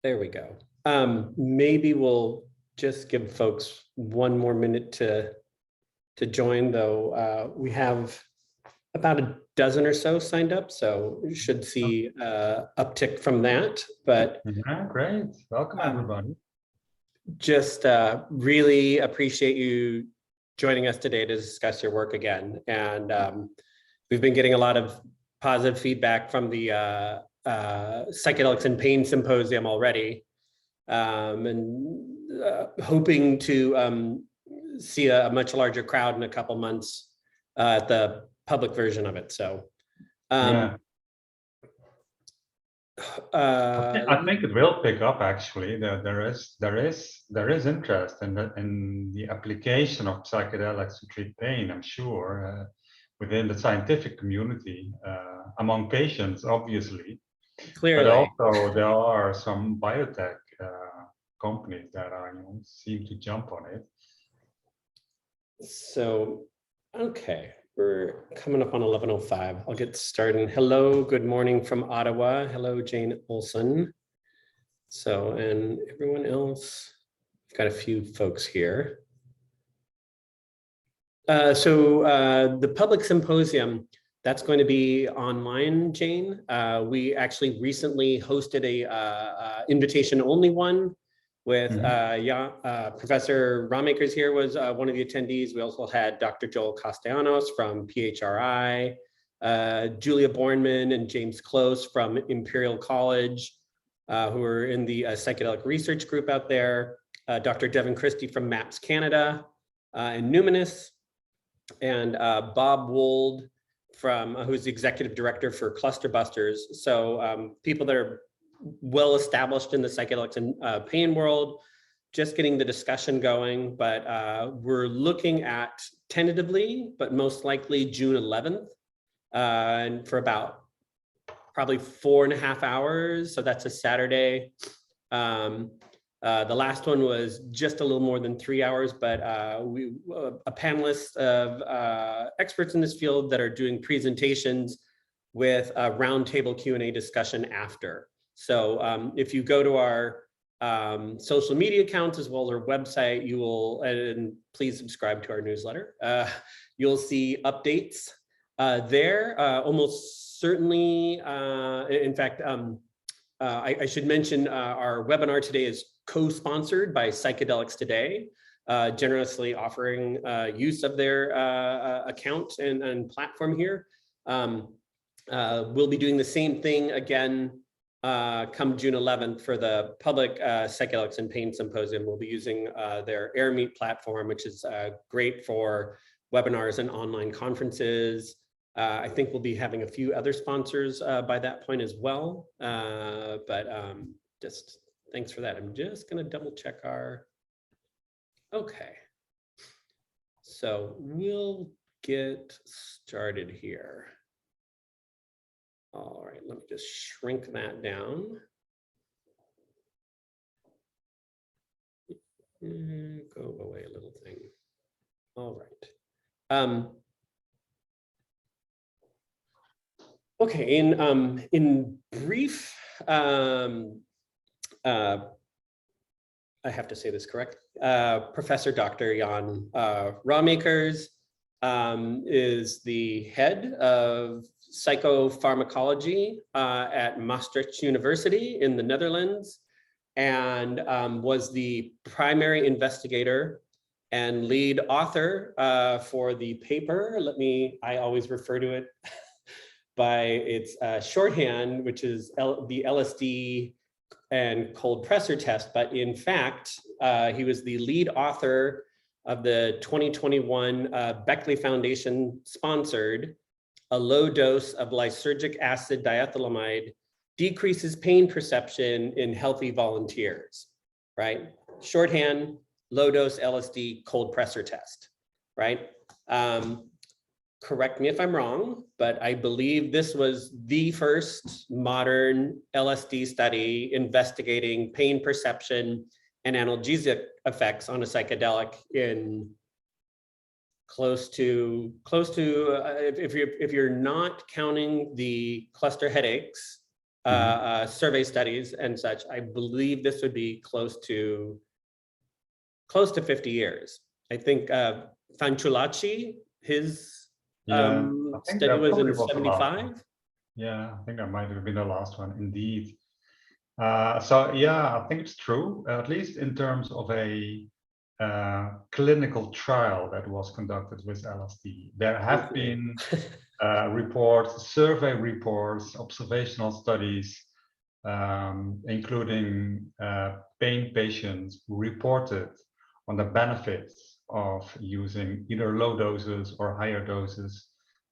There we go. Maybe we'll just give folks one more minute to join, though. We have about a dozen or so signed up, so you should see uptick from that. But yeah, great. Welcome, everybody. Just really appreciate you joining us today to discuss your work again. And we've been getting a lot of positive feedback from the Psychedelics and Pain Symposium already, and hoping to see a much larger crowd in a couple months at the public version of it. So yeah. I think it will pick up. Actually, there is interest in the application of psychedelics to treat pain. I'm sure within the scientific community, among patients, obviously. Clearly. But also there are some biotech companies that seem to jump on it. So, okay, we're coming up on 11:05. I'll get started. Hello, good morning from Ottawa. Hello, Jane Olson. So, and everyone else, I've got a few folks here. The public symposium, that's going to be online, Jane. We actually recently hosted a invitation-only one with Professor Ramaekers here was one of the attendees. We also had Dr. Joel Castellanos from PHRI, Julia Bornman and James Close from Imperial College, who are in the psychedelic research group out there, Dr. Devin Christie from MAPS Canada and Numinous, and Bob Wold from who's the executive director for Cluster Busters. So people that are well established in the psychedelics and pain world, just getting the discussion going. But we're looking at tentatively, but most likely June 11th, and for about probably 4.5 hours. So that's a Saturday. The last one was just a little more than 3 hours, but a panelist of experts in this field that are doing presentations with a roundtable Q&A discussion after. So if you go to our social media accounts as well as our website, you will, and please subscribe to our newsletter, you'll see updates there. Almost certainly, in fact, I should mention our webinar today is co-sponsored by Psychedelics Today, generously offering use of their account and platform here. We'll be doing the same thing again come June 11th for the public Psychedelics and Pain Symposium. We'll be using their AirMeet platform, which is great for webinars and online conferences. I think we'll be having a few other sponsors by that point as well, but just thanks for that. I'm just going to double check our, okay. So we'll get started here. All right, let me just shrink that down. Go away, little thing. All right. Okay, in brief, I have to say this correct. Professor Dr. Jan Ramaekers is the head of psychopharmacology at Maastricht University in the Netherlands, and was the primary investigator and lead author for the paper. I always refer to it by its shorthand, which is the LSD and cold Pressor test. But in fact, he was the lead author of the 2021 Beckley Foundation sponsored "A low dose of lysergic acid diethylamide decreases pain perception in healthy volunteers," right? Shorthand, low dose LSD cold Pressor test, right? Correct me if I'm wrong, but I believe this was the first modern LSD study investigating pain perception and analgesic effects on a psychedelic in close to if you're not counting the cluster headaches, survey studies and such, I believe this would be close to 50 years. I think Fanciullacci, his study was in 75. Yeah, I think that might have been the last one, indeed. So yeah, I think it's true, at least in terms of a clinical trial that was conducted with LSD. There have been reports, survey reports, observational studies, including pain patients who reported on the benefits of using either low doses or higher doses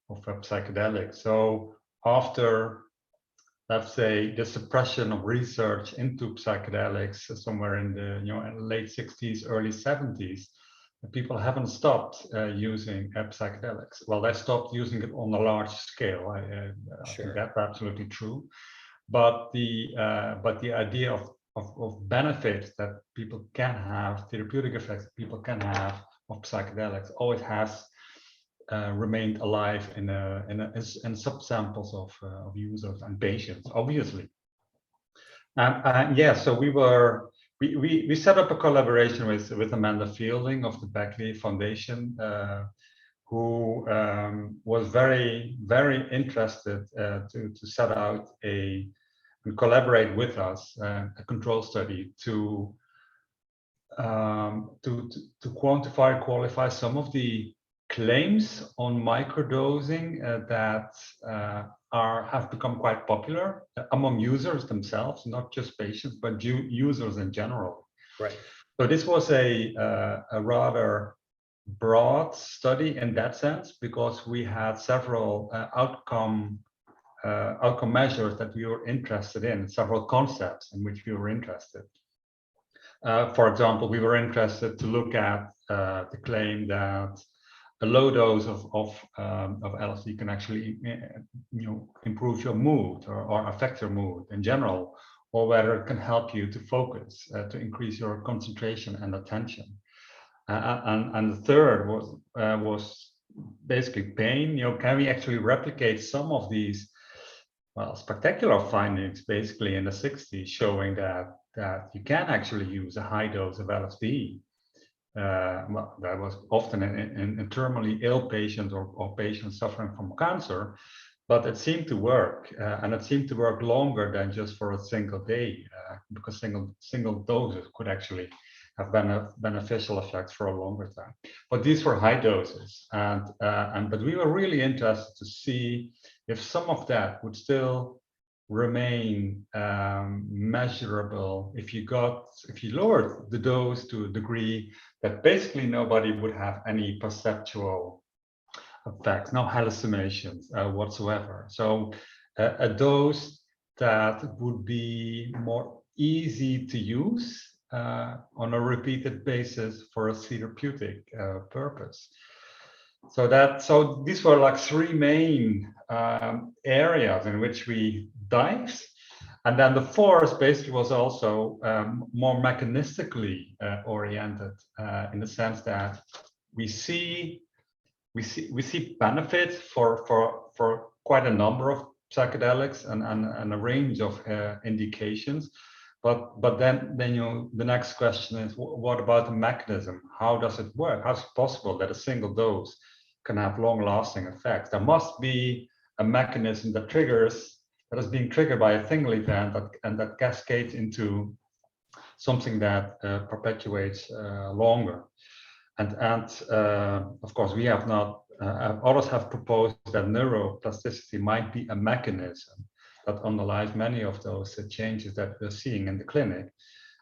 of psychedelics. So after, let's say, the suppression of research into psychedelics somewhere in the late 60s, early 70s, people haven't stopped using psychedelics. Well, they stopped using it on a large scale. I think that's absolutely true. But the idea of benefits that people can have, therapeutic effects that people can have of psychedelics, always has remained alive in subsamples of users and patients, obviously. And yeah, so we set up a collaboration with Amanda Fielding of the Beckley Foundation, who was very, very interested to set out and collaborate with us a control study to quantify, qualify some of the claims on microdosing that have become quite popular among users themselves, not just patients, but users in general. Right. So this was a rather broad study in that sense, because we had several outcome measures that we were interested in, several concepts in which we were interested. For example, we were interested to look at the claim that a low dose of LSD can actually improve your mood or affect your mood in general, or whether it can help you to focus, to increase your concentration and attention. And the third was basically pain. Can we actually replicate some of these spectacular findings, basically in the 60s, showing that you can actually use a high dose of LSD. That was often in terminally ill patients or patients suffering from cancer, but it seemed to work, and it seemed to work longer than just for a single day, because single doses could actually have beneficial effects for a longer time. But these were high doses, but we were really interested to see if some of that would still remain measurable if you lowered the dose to a degree that basically nobody would have any perceptual effects, no hallucinations whatsoever. So a dose that would be more easy to use on a repeated basis for a therapeutic purpose. So these were like three main areas in which we dived, and then the fourth basically was also more mechanistically oriented, in the sense that we see benefits for quite a number of psychedelics and a range of indications. But then the next question is, what about the mechanism? How does it work? How is it possible that a single dose can have long-lasting effects? There must be a mechanism that is being triggered by a single event that cascades into something that perpetuates longer. And of course, we have not. Others have proposed that neuroplasticity might be a mechanism that underlies many of those changes that we're seeing in the clinic.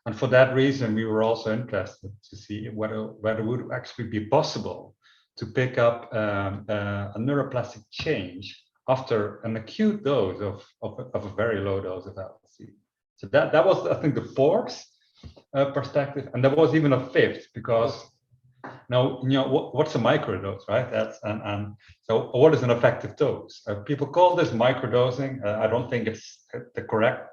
And for that reason, we were also interested to see whether it would actually be possible to pick up a neuroplastic change after an acute dose of a very low dose of LSD. So that was, I think, the fourth perspective, and there was even a fifth, because now what's a microdose, right? And so what is an effective dose? People call this microdosing. I don't think it's the correct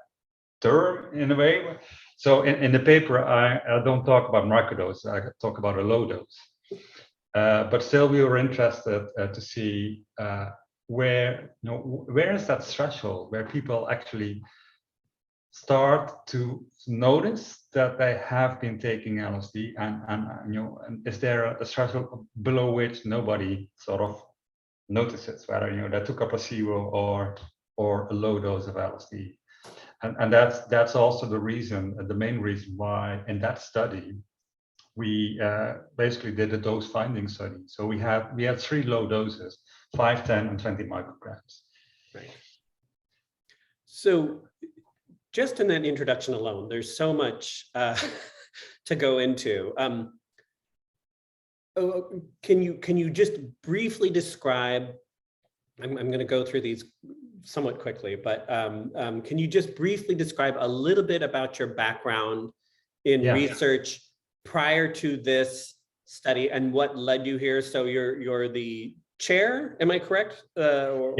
term in a way. So in the paper, I don't talk about microdose. I talk about a low dose. But still, we were interested to see where is that threshold where people actually start to notice that they have been taking LSD, and is there a threshold below which nobody sort of notices whether they took a placebo or a low dose of LSD, and that's also the main reason why in that study we basically did a dose finding study. So we had 3 low doses, 5, 10, and 20 micrograms. Right. So just in that introduction alone, there's so much to go into. Can you just briefly describe, I'm going to go through these somewhat quickly, but can you just briefly describe a little bit about your background in research prior to this study and what led you here? So you're the chair, am I correct? Or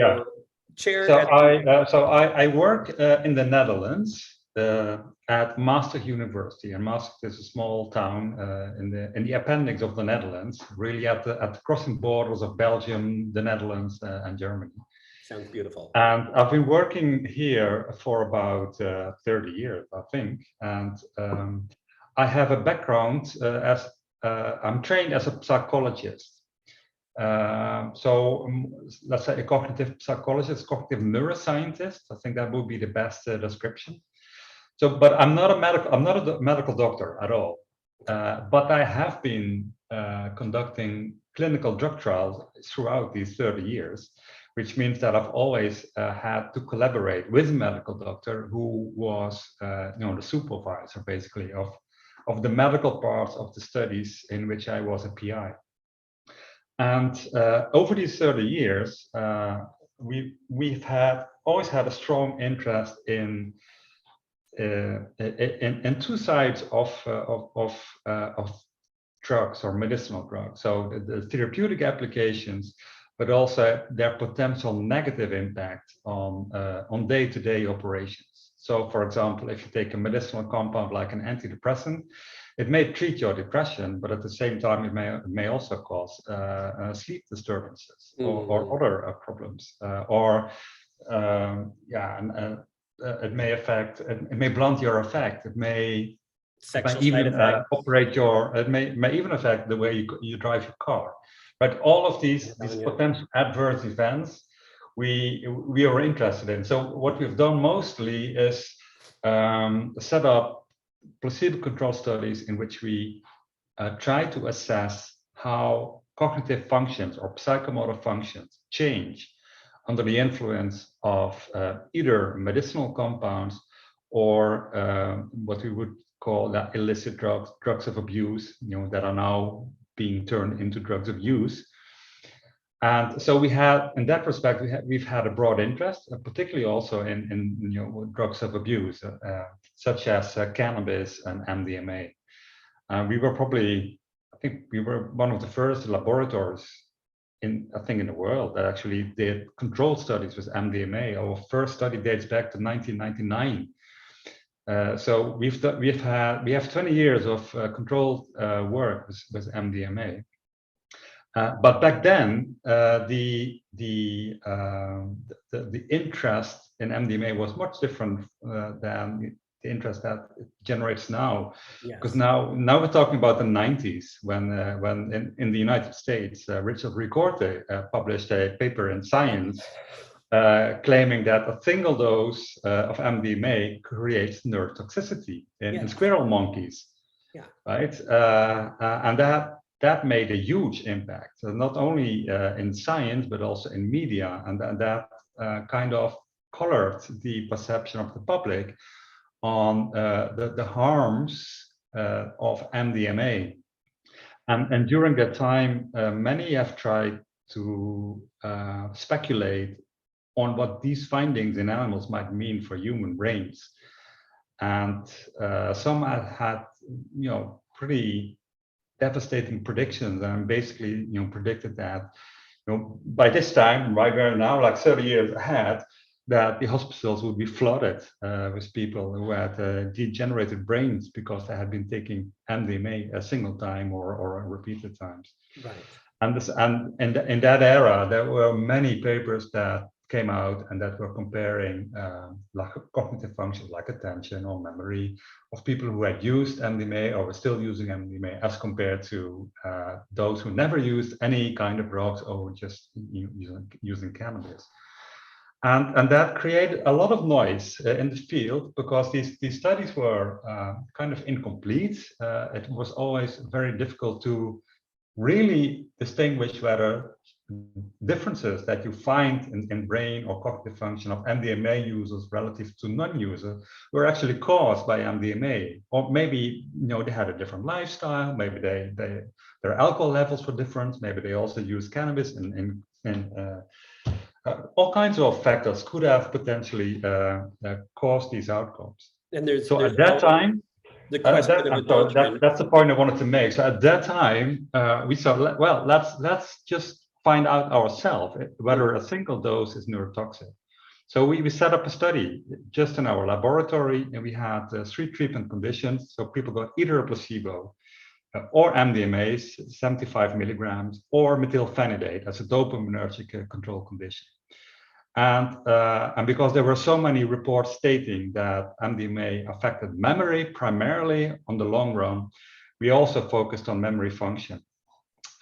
chair. So I work in the Netherlands at Maastricht University, and Maastricht is a small town in the appendix of the Netherlands, really at the crossing borders of Belgium, the Netherlands, and Germany. Sounds beautiful. And I've been working here for about 30 years, I think, and I have a background as I'm trained as a psychologist. Let's say a cognitive psychologist, cognitive neuroscientist. I think that would be the best description. So, but I'm not a medical doctor at all. But I have been conducting clinical drug trials throughout these 30 years, which means that I've always had to collaborate with a medical doctor who was, the supervisor basically of the medical parts of the studies in which I was a PI. And over these 30 years, we've always had a strong interest in 2 sides of drugs or medicinal drugs. So the therapeutic applications, but also their potential negative impact on day-to-day operations. So, for example, if you take a medicinal compound like an antidepressant, it may treat your depression, but at the same time, it may also cause sleep disturbances or other problems, it may blunt your affect. It may even affect the way you drive your car. But all of these potential adverse events we are interested in. So what we've done mostly is set up placebo-controlled studies in which we try to assess how cognitive functions or psychomotor functions change under the influence of either medicinal compounds or what we would call that illicit drugs of abuse, that are now being turned into drugs of use. And so we have, in that respect, we've had a broad interest, particularly also in drugs of abuse, such as cannabis and MDMA. We were one of the first laboratories in the world that actually did controlled studies with MDMA. Our first study dates back to 1999. So we have 20 years of controlled work with MDMA. But back then, the interest in MDMA was much different than the interest that it generates now. Because now we're talking about the 90s, when in the United States, Richard Ricorte published a paper in Science claiming that a single dose of MDMA creates neurotoxicity in squirrel monkeys. Right, and that made a huge impact, not only in science, but also in media. And that kind of colored the perception of the public on the harms of MDMA. And during that time, many have tried to speculate on what these findings in animals might mean for human brains. And some had pretty devastating predictions, and basically predicted that by this time, right where now, like 30 years ahead, that the hospitals would be flooded with people who had degenerated brains because they had been taking MDMA a single time or repeated times. Right. And in that era, there were many papers that came out and that were comparing like cognitive functions like attention or memory of people who had used MDMA or were still using MDMA as compared to those who never used any kind of drugs or were just using cannabis. And that created a lot of noise in the field because these studies were kind of incomplete. It was always very difficult to really distinguish whether differences that you find in brain or cognitive function of MDMA users relative to non-users were actually caused by MDMA, or maybe they had a different lifestyle, maybe their alcohol levels were different, maybe they also used cannabis in all kinds of factors could have potentially caused these outcomes. And there's at that time. The question that's the point I wanted to make. So at that time, we thought, well, let's just find out ourselves whether a single dose is neurotoxic. So we set up a study just in our laboratory, and we had 3 treatment conditions. So people got either a placebo or MDMA, 75 milligrams, or methylphenidate as a dopaminergic control condition. And because there were so many reports stating that MDMA affected memory primarily on the long run, we also focused on memory function.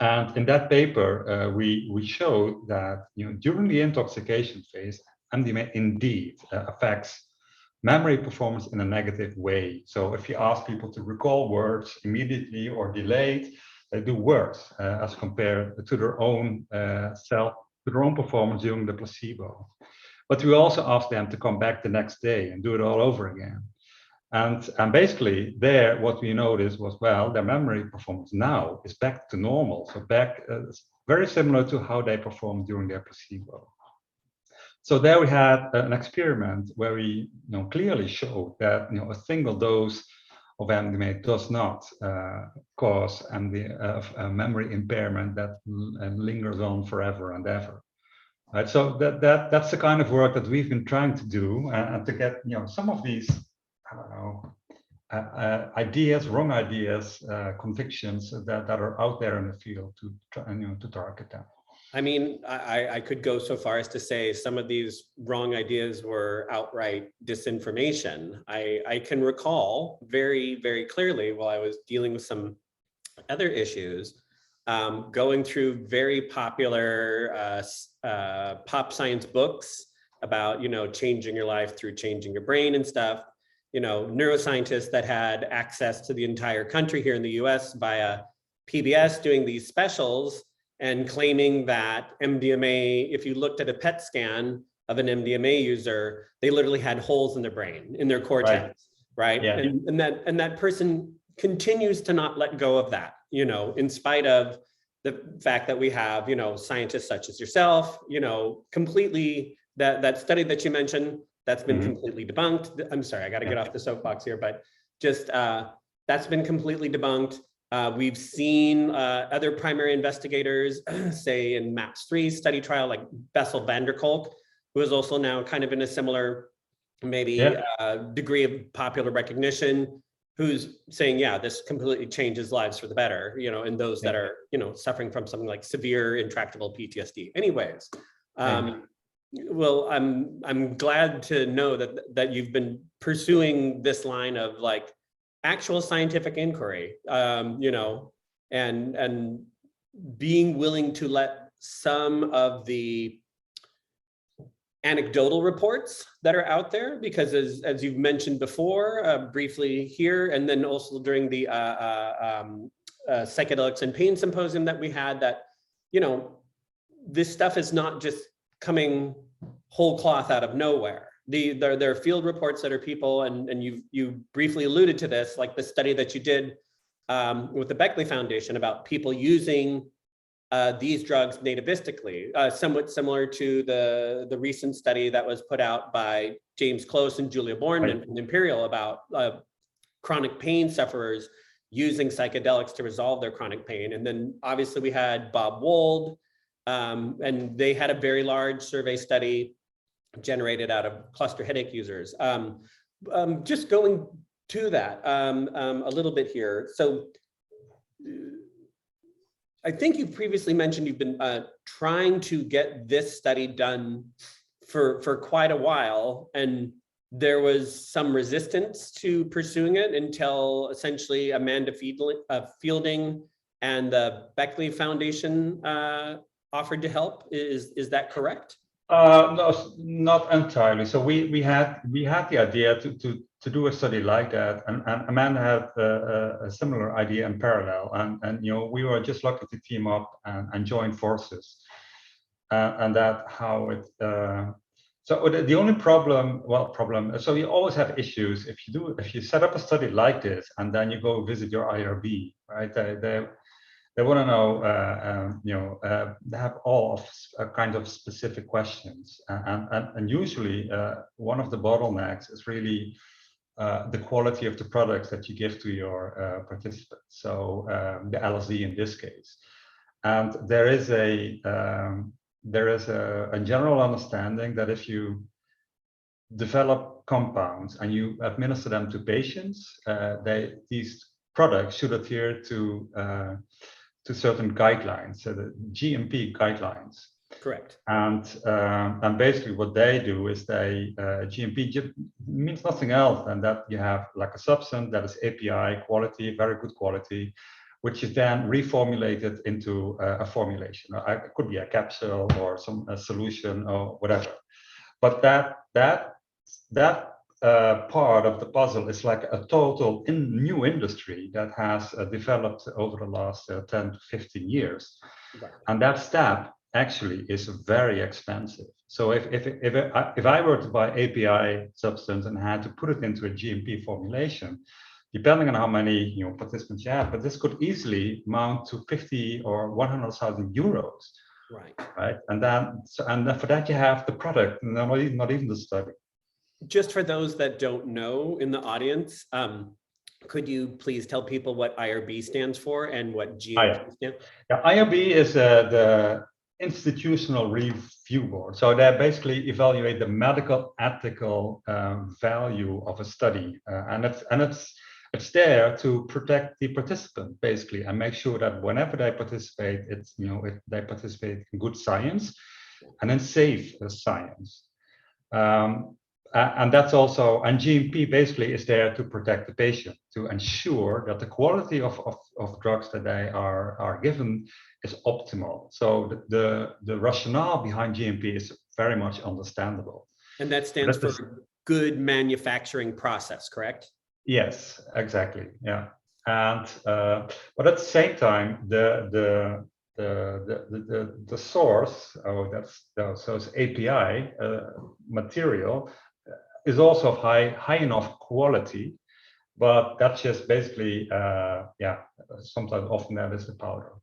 And in that paper, we showed that during the intoxication phase, MDMA indeed affects memory performance in a negative way. So if you ask people to recall words immediately or delayed, they do worse as compared to their own their own performance during the placebo. But we also asked them to come back the next day and do it all over again. And basically there, what we noticed was, well, their memory performance now is back to normal. So back, very similar to how they performed during their placebo. So there we had an experiment where we clearly showed that a single dose of MDMA does not cause a memory impairment that lingers on forever and ever. Right, so that's the kind of work that we've been trying to do, and to get some of these, I don't know, ideas, wrong ideas, convictions that are out there in the field to try to target them. I mean, I could go so far as to say some of these wrong ideas were outright disinformation. I can recall very, very clearly while I was dealing with some other issues, going through very popular pop science books about, changing your life through changing your brain and stuff. Neuroscientists that had access to the entire country here in the US via PBS doing these specials and claiming that MDMA, if you looked at a PET scan of an MDMA user, they literally had holes in their brain, in their cortex, right? Yeah. And that person continues to not let go of that, in spite of the fact that we have, scientists such as yourself, completely, that study that you mentioned, that's been completely debunked. I'm sorry, I got to get off the soapbox here, but just that's been completely debunked. We've seen other primary investigators, say in Maastricht study trial, like Bessel van der Kolk, who is also now kind of in a similar, maybe degree of popular recognition, who's saying, yeah, this completely changes lives for the better, and those that are, suffering from something like severe intractable PTSD. Anyways, well, I'm glad to know that you've been pursuing this line of like actual scientific inquiry, and being willing to let some of the anecdotal reports that are out there, because as you've mentioned before, briefly here, and then also during the Psychedelics and Pain Symposium that we had, that, this stuff is not just coming whole cloth out of nowhere. There are field reports that are people, and you briefly alluded to this, like the study that you did with the Beckley Foundation about people using these drugs nativistically, somewhat similar to the recent study that was put out by James Close and Julia Bourne in Imperial about chronic pain sufferers using psychedelics to resolve their chronic pain. And then obviously we had Bob Wold, and they had a very large survey study generated out of cluster headache users. Just going to that a little bit here. So I think you previously mentioned you've been trying to get this study done for quite a while, and there was some resistance to pursuing it until essentially Amanda Fielding and the Beckley Foundation offered to help. Is that correct? No, not entirely. So we had the idea to do a study like that, and Amanda had a similar idea in parallel, and you know, we were just lucky to team up and join forces, and that how it. So the only problem, so you always have issues if you set up a study like this and then you go visit your IRB, right? They want to know, you know, they have all of kind of specific questions, and usually one of the bottlenecks is really the quality of the products that you give to your participants. So the LSD in this case, and there is a general understanding that if you develop compounds and you administer them to patients, these products should adhere to certain guidelines, so the GMP guidelines. Correct. And basically what they do is GMP means nothing else than that you have like a substance that is API quality, very good quality, which is then reformulated into a formulation. It could be a capsule or a solution or whatever. But that part of the puzzle is like a total new industry that has developed over the last 10 to 15 years. Right. And that step actually is very expensive. So if I were to buy API substance and had to put it into a GMP formulation, depending on how many participants you have, but this could easily amount to 50 or 100,000 euros. Right. And then for that you have the product, not even the study. Just for those that don't know in the audience, could you please tell people what IRB stands for and what GMP stands for? Yeah, IRB is the Institutional Review Board. So they basically evaluate the medical ethical value of a study, and it's there to protect the participant basically and make sure that whenever they participate, they participate in good science and in safe science. And that's also, and GMP basically is there to protect the patient, to ensure that the quality of drugs that they are given is optimal. So the rationale behind GMP is very much understandable. And that stands for good manufacturing process, correct? Yes, exactly. Yeah, and but at the same time, the source, so it's API material, is also of high enough quality, but that's just basically sometimes often that is the powder.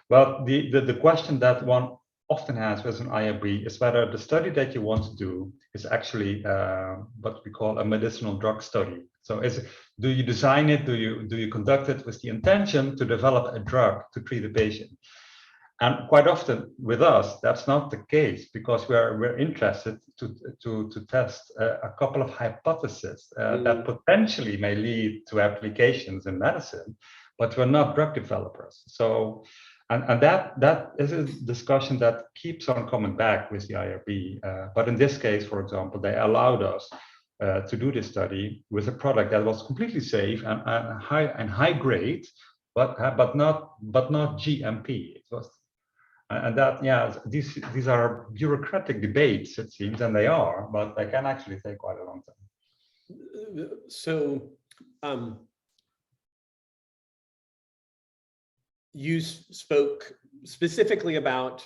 But the question that one often has with an IRB is whether the study that you want to do is actually what we call a medicinal drug study. So do you design it, do you conduct it with the intention to develop a drug to treat a patient? And quite often with us, that's not the case, because we're interested to test a couple of hypotheses that potentially may lead to applications in medicine, but we're not drug developers. So, and that is a discussion that keeps on coming back with the IRB. But in this case, for example, they allowed us to do this study with a product that was completely safe and high grade, but not GMP. It was. And that, these are bureaucratic debates, it seems, and they are, but they can actually take quite a long time. So, you spoke specifically about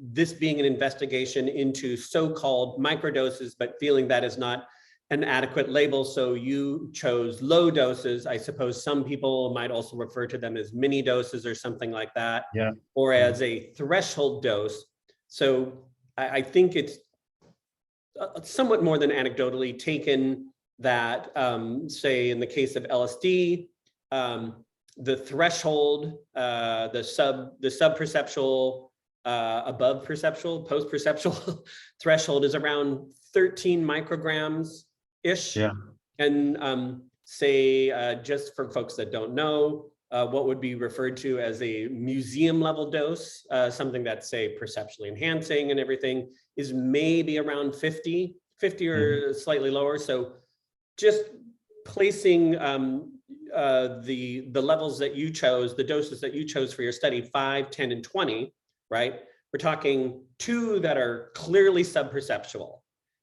this being an investigation into so-called microdoses, but feeling that is not an adequate label, so you chose low doses. I suppose some people might also refer to them as mini doses or something like that, or as a threshold dose. So I think it's somewhat more than anecdotally taken that, say in the case of LSD, the threshold, the sub-perceptual, above perceptual, post-perceptual threshold is around 13 micrograms ish. And say, just for folks that don't know, what would be referred to as a museum level dose, something that's, say, perceptually enhancing and everything, is maybe around 50 or slightly lower. So just placing the levels that you chose, the doses that you chose for your study, 5, 10, and 20, right? We're talking 2 that are clearly subperceptual.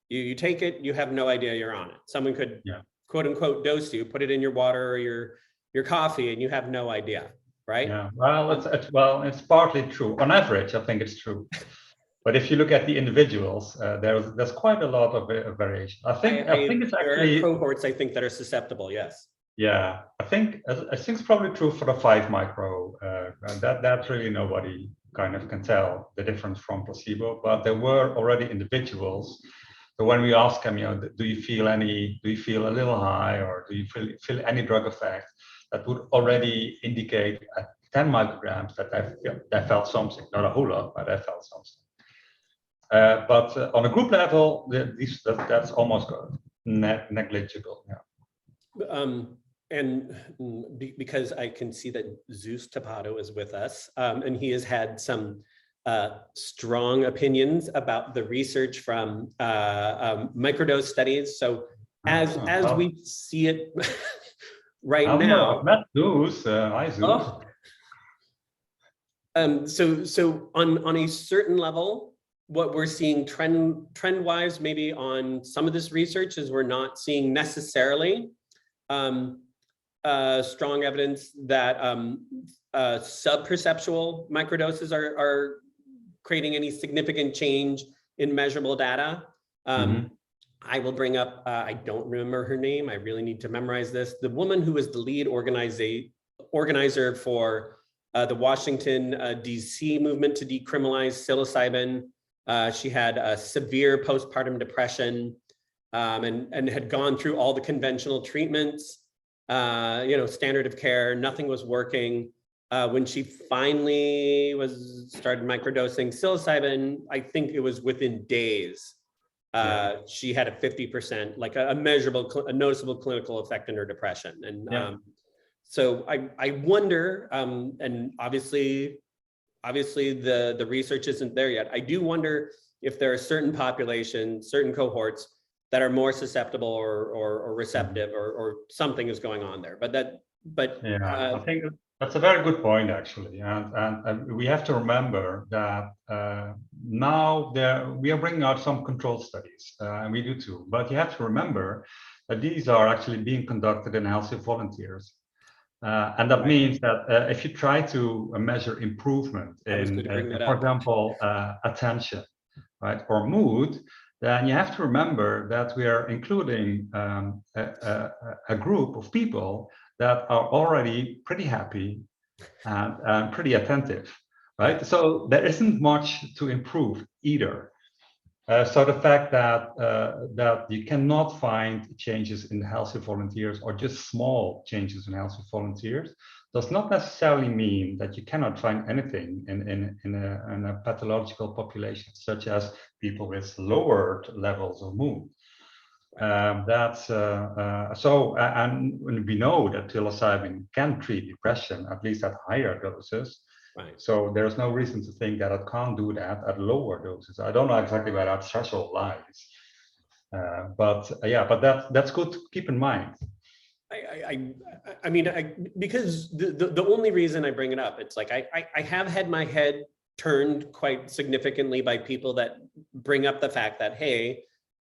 You take it, you have no idea you're on it. Someone could, quote unquote, dose you, put it in your water or your coffee, and you have no idea, right? Yeah, well, it's partly true. On average, I think it's true. But if you look at the individuals, there's quite a lot of variation. I think it's actually, there are cohorts, I think, that are susceptible. Yes. Yeah, I think it's probably true for the 5 micro. That really nobody kind of can tell the difference from placebo. But there were already individuals. So when we ask them, do you feel a little high, or do you feel any drug effect, that would already indicate at 10 micrograms that they felt something, not a whole lot, but they felt something. But on a group level, that's almost negligible. Yeah. And because I can see that Zeus Tapato is with us, and he has had some strong opinions about the research from microdose studies. So as we see it right now, Not Zeus. Hi, Zeus. So on a certain level, what we're seeing trend-wise, maybe on some of this research, is we're not seeing necessarily strong evidence that subperceptual microdoses are creating any significant change in measurable data. I will bring up, I don't remember her name, I really need to memorize this, the woman who was the lead organizer for the Washington, DC movement to decriminalize psilocybin. She had a severe postpartum depression, and had gone through all the conventional treatments, standard of care, nothing was working. When she finally started microdosing psilocybin, I think it was within days, she had a 50%, like a measurable, a noticeable clinical effect in her depression. And so I wonder, and obviously the research isn't there yet. I do wonder if there are certain populations, certain cohorts that are more susceptible or receptive, or something is going on there. I think that's a very good point, actually. And we have to remember that now we are bringing out some control studies, and we do too. But you have to remember that these are actually being conducted in healthy volunteers. And that means that if you try to measure improvement in, for example, attention, right, or mood, then you have to remember that we are including a group of people that are already pretty happy and pretty attentive, right? So there isn't much to improve either. So the fact that you cannot find changes in healthy volunteers, or just small changes in healthy volunteers, does not necessarily mean that you cannot find anything in a pathological population, such as people with lowered levels of mood. And we know that psilocybin can treat depression, at least at higher doses. Right. So there's no reason to think that it can't do that at lower doses. I don't know exactly where that threshold lies, but that's good to keep in mind. I mean, because the only reason I bring it up, it's like I have had my head turned quite significantly by people that bring up the fact that, hey,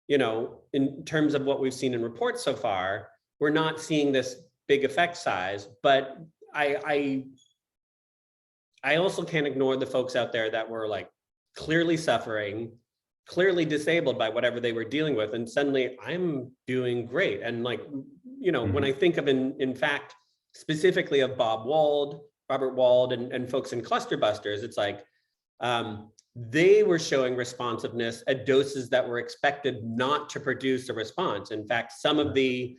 in terms of what we've seen in reports so far, we're not seeing this big effect size. But I also can't ignore the folks out there that were like clearly suffering, clearly disabled by whatever they were dealing with, and suddenly I'm doing great. And like, when I think of in fact, specifically of Robert Wald and folks in Cluster Busters, it's like they were showing responsiveness at doses that were expected not to produce a response. In fact, some of the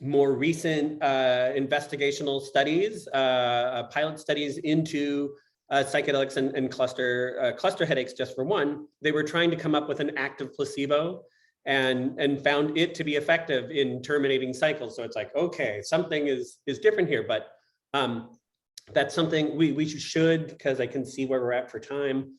more recent investigational studies, pilot studies into psychedelics and cluster headaches, just for one, they were trying to come up with an active placebo and found it to be effective in terminating cycles. So it's like, okay, something is different here. But That's something we should, because I can see where we're at for time.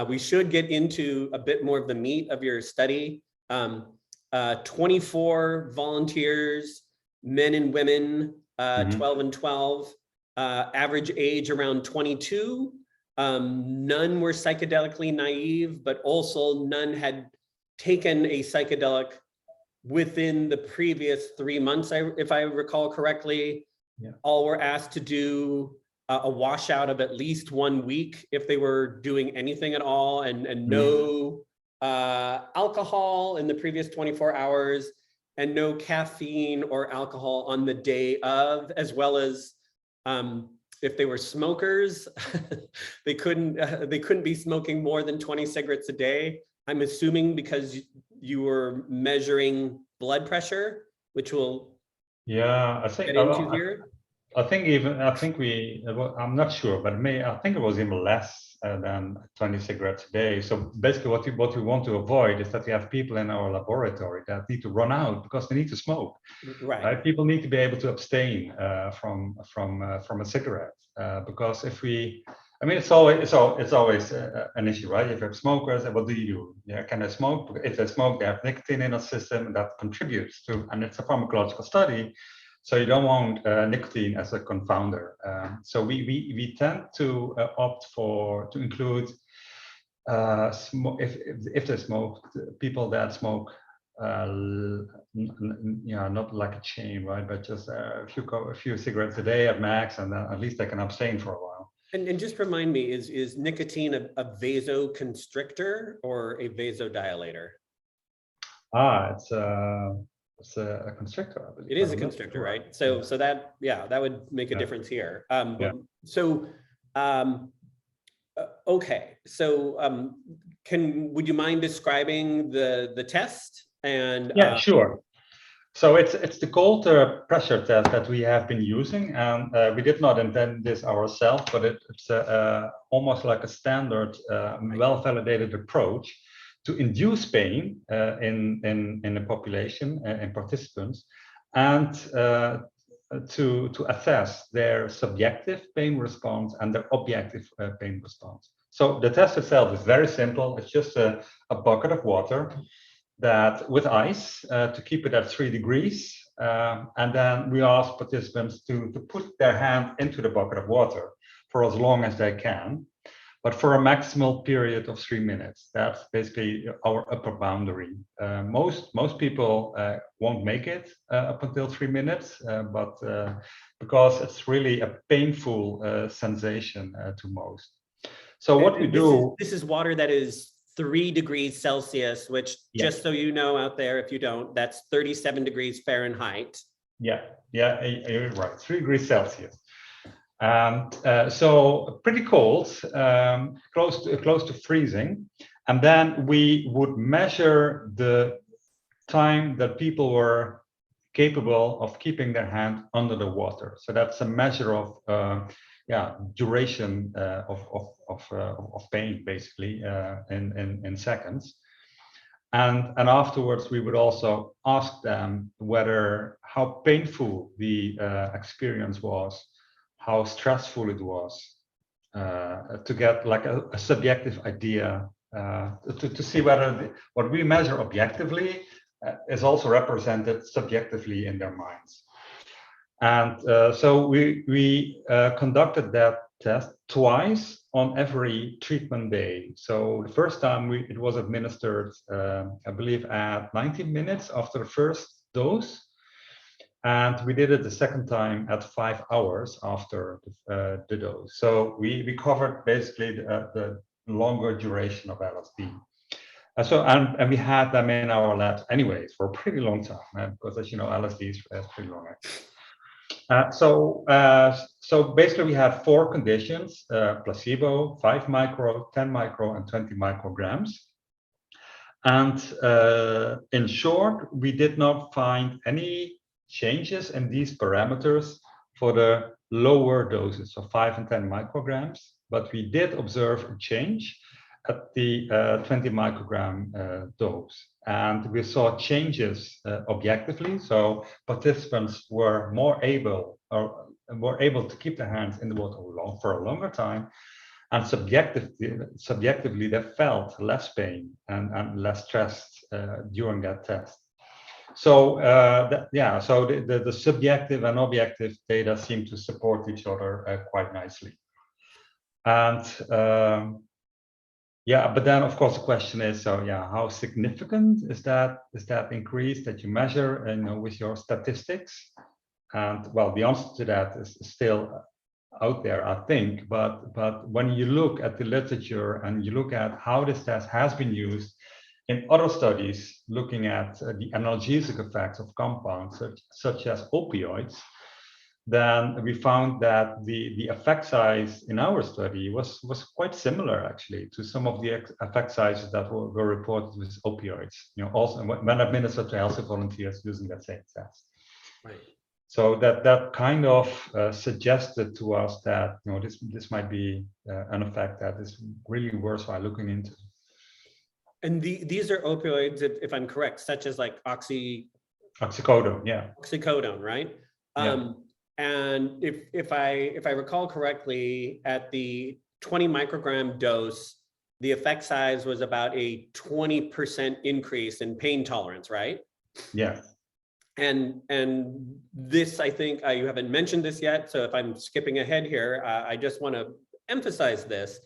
We should get into a bit more of the meat of your study. 24 volunteers, men and women, 12 and 12, average age around 22. None were psychedelically naive, but also none had taken a psychedelic within the previous 3 months, if I recall correctly. Yeah. All were asked to do a washout of at least 1 week if they were doing anything at all, and no alcohol in the previous 24 hours, and no caffeine or alcohol on the day of, as well as if they were smokers, they couldn't be smoking more than 20 cigarettes a day. I'm assuming because you were measuring blood pressure, which will I think get into here. I'm not sure, but I think it was even less than 20 cigarettes a day. So basically what we want to avoid is that we have people in our laboratory that need to run out because they need to smoke. Right? People need to be able to abstain from a cigarette because if we, I mean, it's always an issue, right? If you have smokers, what do you do? Yeah, can they smoke? If they smoke, they have nicotine in the system, and that contributes to, and it's a pharmacological study. So you don't want nicotine as a confounder. So we tend to opt to include if they smoke, people that smoke, not like a chain, right? But just a few cigarettes a day at max, and then at least they can abstain for a while. And just remind me, is nicotine a vasoconstrictor or a vasodilator? It's a constrictor, I believe. It is a constrictor, right? So that, that would make a difference here. Okay, so would you mind describing the test? And sure. So it's the cold pressure test that we have been using, and we did not invent this ourselves, but it's almost like a standard, well-validated approach to induce pain in the population, in participants, and to assess their subjective pain response and their objective pain response. So the test itself is very simple. It's just a bucket of water that with ice to keep it at 3 degrees. And then we ask participants to put their hand into the bucket of water for as long as they can, but for a maximal period of 3 minutes. That's basically our upper boundary. Most people won't make it up until 3 minutes, but because it's really a painful sensation to most. So what we do... This is water that is 3 degrees Celsius, which, just so you know out there, if you don't, that's 37 degrees Fahrenheit. Yeah, you're right, 3 degrees Celsius. So pretty cold, close to freezing. And then we would measure the time that people were capable of keeping their hand under the water. So that's a measure of duration of pain, basically, in seconds. And afterwards, we would also ask them how painful the experience was, how stressful it was, to get like a subjective idea, to see whether what we measure objectively is also represented subjectively in their minds. And so we conducted that test twice on every treatment day. So the first time it was administered, I believe, at 90 minutes after the first dose. And we did it the second time at 5 hours after the dose. So we covered basically the longer duration of LSD. And we had them in our labs anyways for a pretty long time, because as you know, LSD is pretty long. So basically we had 4 conditions: placebo, 5 micro, 10 micro, and 20 micrograms. And in short, we did not find any changes in these parameters for the lower doses of 5 and 10 micrograms, but we did observe a change at the 20 microgram dose. And we saw changes objectively. So participants were more able, or were able to keep their hands in the water for a longer time, and subjectively they felt less pain and less stressed during that test. So so the subjective and objective data seem to support each other quite nicely. And but then of course the question is, how significant is that increase that you measure, with your statistics? And well, the answer to that is still out there, I think. But when you look at the literature and you look at how this test has been used in other studies, looking at the analgesic effects of compounds such as opioids, then we found that the effect size in our study was quite similar actually to some of the effect sizes that were reported with opioids. Also when administered to healthy volunteers using that same test. Right. So that kind of suggested to us that this might be an effect that is really worthwhile looking into. And these are opioids, if I'm correct, such as like oxycodone, yeah. Oxycodone, right? Yeah. And if I recall correctly, at the 20 microgram dose, the effect size was about a 20% increase in pain tolerance, right? Yeah. And this, I think, you haven't mentioned this yet, so if I'm skipping ahead here, I just want to emphasize this.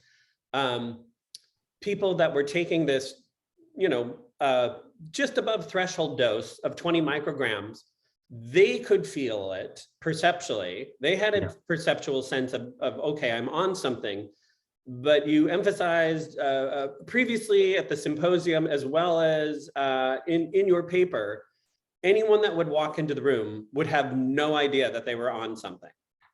People that were taking this, just above threshold dose of 20 micrograms, they could feel it perceptually. They had a perceptual sense of, okay, I'm on something. But you emphasized previously at the symposium, as well as in your paper, anyone that would walk into the room would have no idea that they were on something.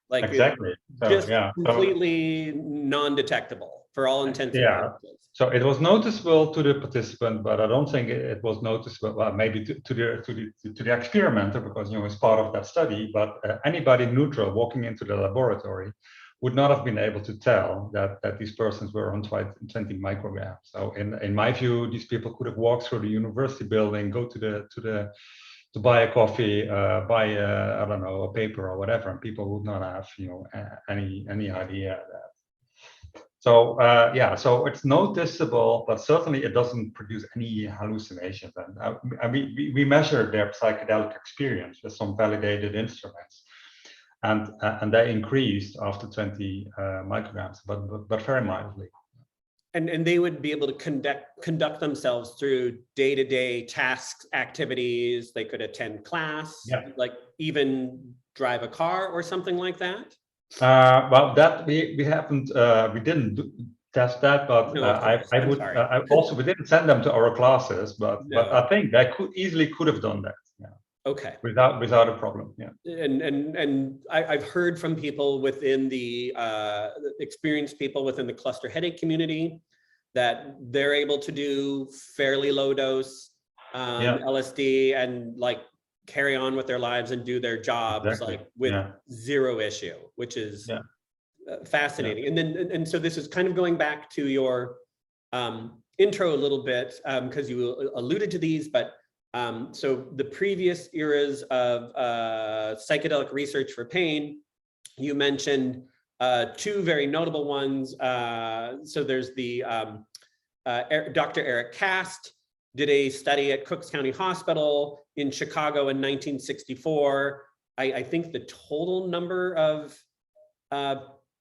Like exactly. Completely non-detectable for all intents and purposes. So it was noticeable to the participant, but I don't think it was noticeable. Well, maybe to the experimenter, because it's part of that study. But anybody neutral walking into the laboratory would not have been able to tell that these persons were on 20 micrograms. So in my view, these people could have walked through the university building, go to buy a coffee, buy I don't know, a paper or whatever, and people would not have any idea of that. So so it's noticeable, but certainly it doesn't produce any hallucinations. And we measured their psychedelic experience with some validated instruments, and they increased after 20 micrograms, but very mildly. And they would be able to conduct themselves through day-to-day tasks, activities. They could attend class, like even drive a car or something like that. Well, that we haven't, we didn't test that, but we didn't send them to our classes, but I think they could have done that. Yeah. Okay. Without a problem. Yeah. And I've heard from people within the experienced people within the cluster headache community that they're able to do fairly low dose LSD and like carry on with their lives and do their jobs like with zero issue, which is fascinating. And so this is kind of going back to your intro a little bit, because you alluded to these, but so the previous eras of psychedelic research for pain, you mentioned two very notable ones. So there's the Dr. Eric Kast did a study at Cooks County Hospital in Chicago in 1964. I think the total number of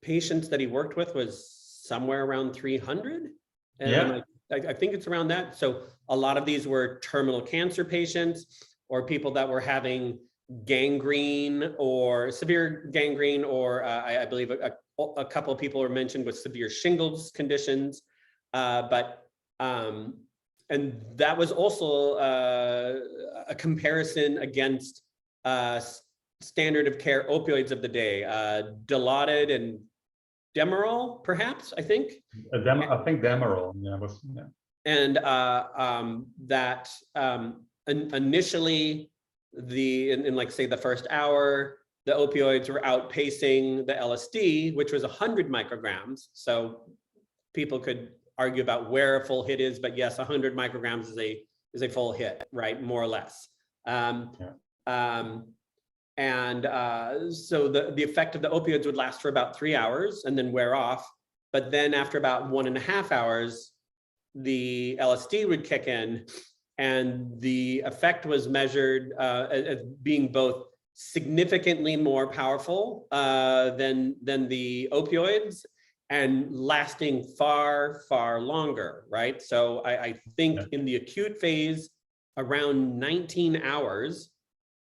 patients that he worked with was somewhere around 300. And I think it's around that. So a lot of these were terminal cancer patients or people that were having gangrene or severe gangrene, or I believe a couple of people were mentioned with severe shingles conditions. And that was also a comparison against standard of care opioids of the day, Dilaudid and Demerol, perhaps, I think. I think Demerol, And that initially, in like say the first hour, the opioids were outpacing the LSD, which was 100 micrograms. So people could argue about where a full hit is, but yes, 100 micrograms is a full hit, right? More or less. And so the effect of the opioids would last for about 3 hours and then wear off. But then after about 1.5 hours, the LSD would kick in, and the effect was measured as being both significantly more powerful than the opioids and lasting far, far longer, right? So I think in the acute phase, around 19 hours,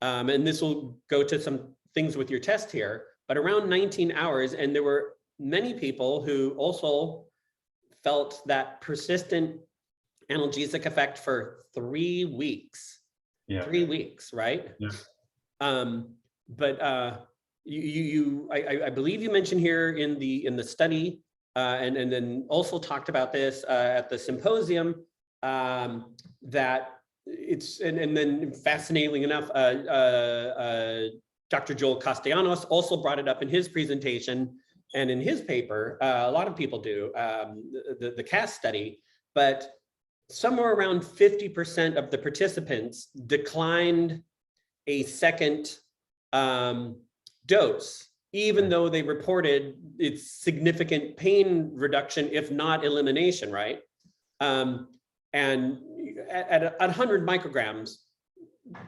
and this will go to some things with your test here, but around 19 hours, and there were many people who also felt that persistent analgesic effect for 3 weeks. 3 weeks, right? Yeah. But I believe you mentioned here in the study, and then also talked about this at the symposium, that it's, and then fascinatingly enough, Dr. Joel Castellanos also brought it up in his presentation and in his paper. A lot of people do, the CAST study, but somewhere around 50% of the participants declined a second dose, even though they reported its significant pain reduction, if not elimination, right? And at 100 micrograms,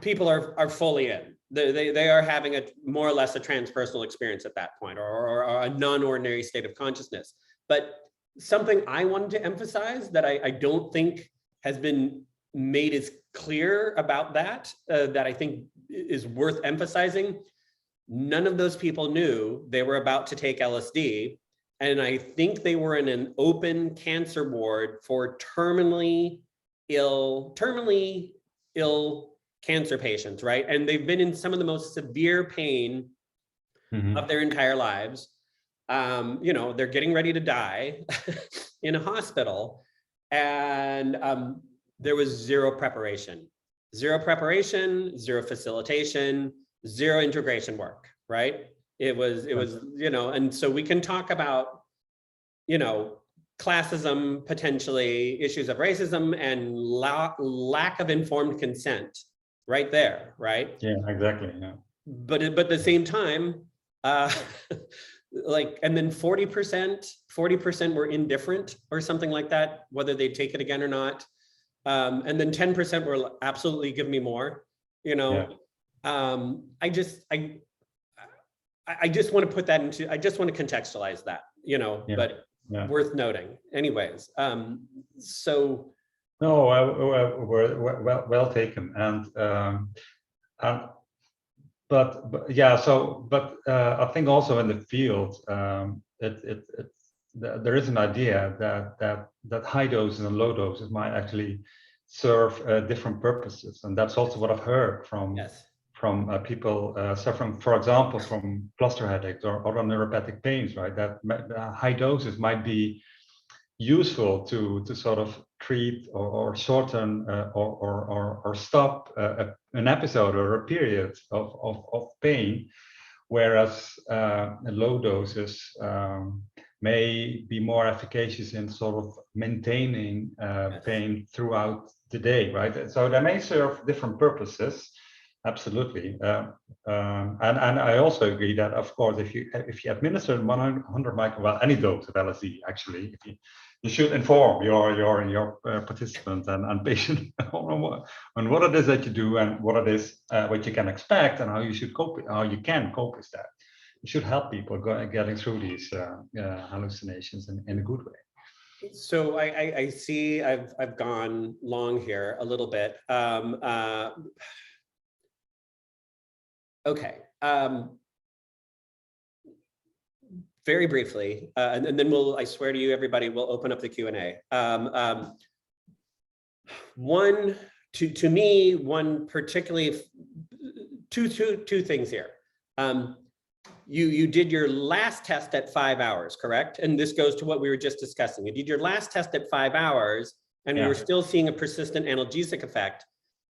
people are fully in. They are having a more or less a transpersonal experience at that point, or a non-ordinary state of consciousness. But something I wanted to emphasize that I don't think has been made as clear about that, that I think is worth emphasizing. None of those people knew they were about to take LSD. And I think they were in an open cancer ward for terminally ill cancer patients, right? And they've been in some of the most severe pain of their entire lives. You know, they're getting ready to die in a hospital, and there was zero preparation, zero facilitation, zero integration work, right? It was, you know, and so we can talk about, you know, classism, potentially issues of racism, and lack of informed consent right there, right? Yeah, exactly. Yeah. But at the same time, like, and then 40% were indifferent or something like that, whether they take it again or not. And then 10% were absolutely give me more, you know. Yeah. I just want to put that into, I just want to contextualize that, you know, but worth noting anyways. So. No, well taken. But yeah, so, but I think also in the field, there is an idea that high doses and low doses might actually serve different purposes, and that's also what I've heard from people suffering, for example, from cluster headaches or other neuropathic pains, right? That high doses might be useful to sort of treat or shorten or stop an episode or a period of pain, whereas low doses may be more efficacious in sort of maintaining pain throughout the day, right? So they may serve different purposes, absolutely. And I also agree that, of course, if you administer 100 micro, well, any dose of LSD, actually, you should inform your participant and patient on what it is that you do and what it is what you can expect and how you should cope, how you can cope with that. You should help people getting through these hallucinations in a good way. So I see I've gone long here a little bit. Okay. Very briefly, and then I swear to you, everybody, we'll open up the Q&A. To me, particularly, two things here. You did your last test at 5 hours, correct? And this goes to what we were just discussing. You did your last test at 5 hours, and we were still seeing a persistent analgesic effect.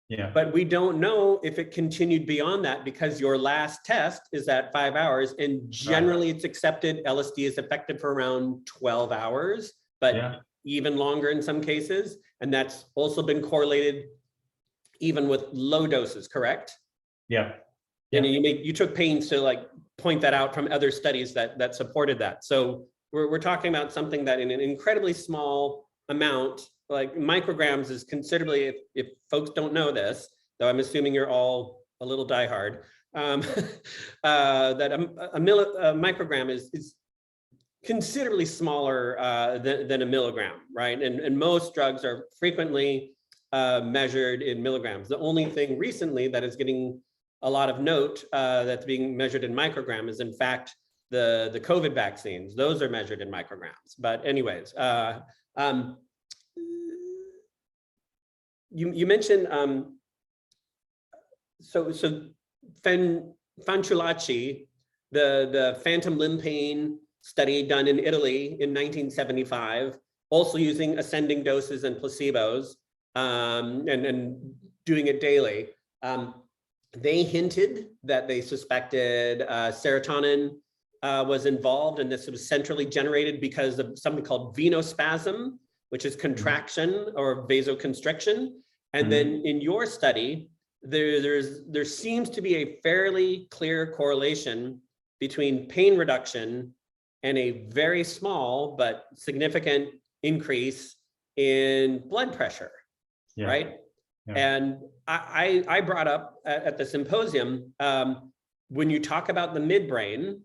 Yeah. But we don't know if it continued beyond that, because your last test is at 5 hours, and generally it's accepted LSD is effective for around 12 hours, but even longer in some cases. And that's also been correlated even with low doses, correct? Yeah. And you took pains to like point that out from other studies that supported that. So we're talking about something that in an incredibly small amount, like micrograms is considerably, if folks don't know this, though I'm assuming you're all a little diehard, that a microgram is considerably smaller than a milligram, right? And most drugs are frequently measured in milligrams. The only thing recently that is getting a lot of note that's being measured in microgram is in fact the COVID vaccines. Those are measured in micrograms. But anyways, you mentioned so Fanciulacci, the phantom limb pain study done in Italy in 1975, also using ascending doses and placebos and doing it daily. They hinted that they suspected serotonin was involved, and this was centrally generated because of something called venospasm, which is contraction or vasoconstriction. And then in your study, there seems to be a fairly clear correlation between pain reduction and a very small but significant increase in blood pressure, right? Yeah. And I brought up at the symposium, when you talk about the midbrain,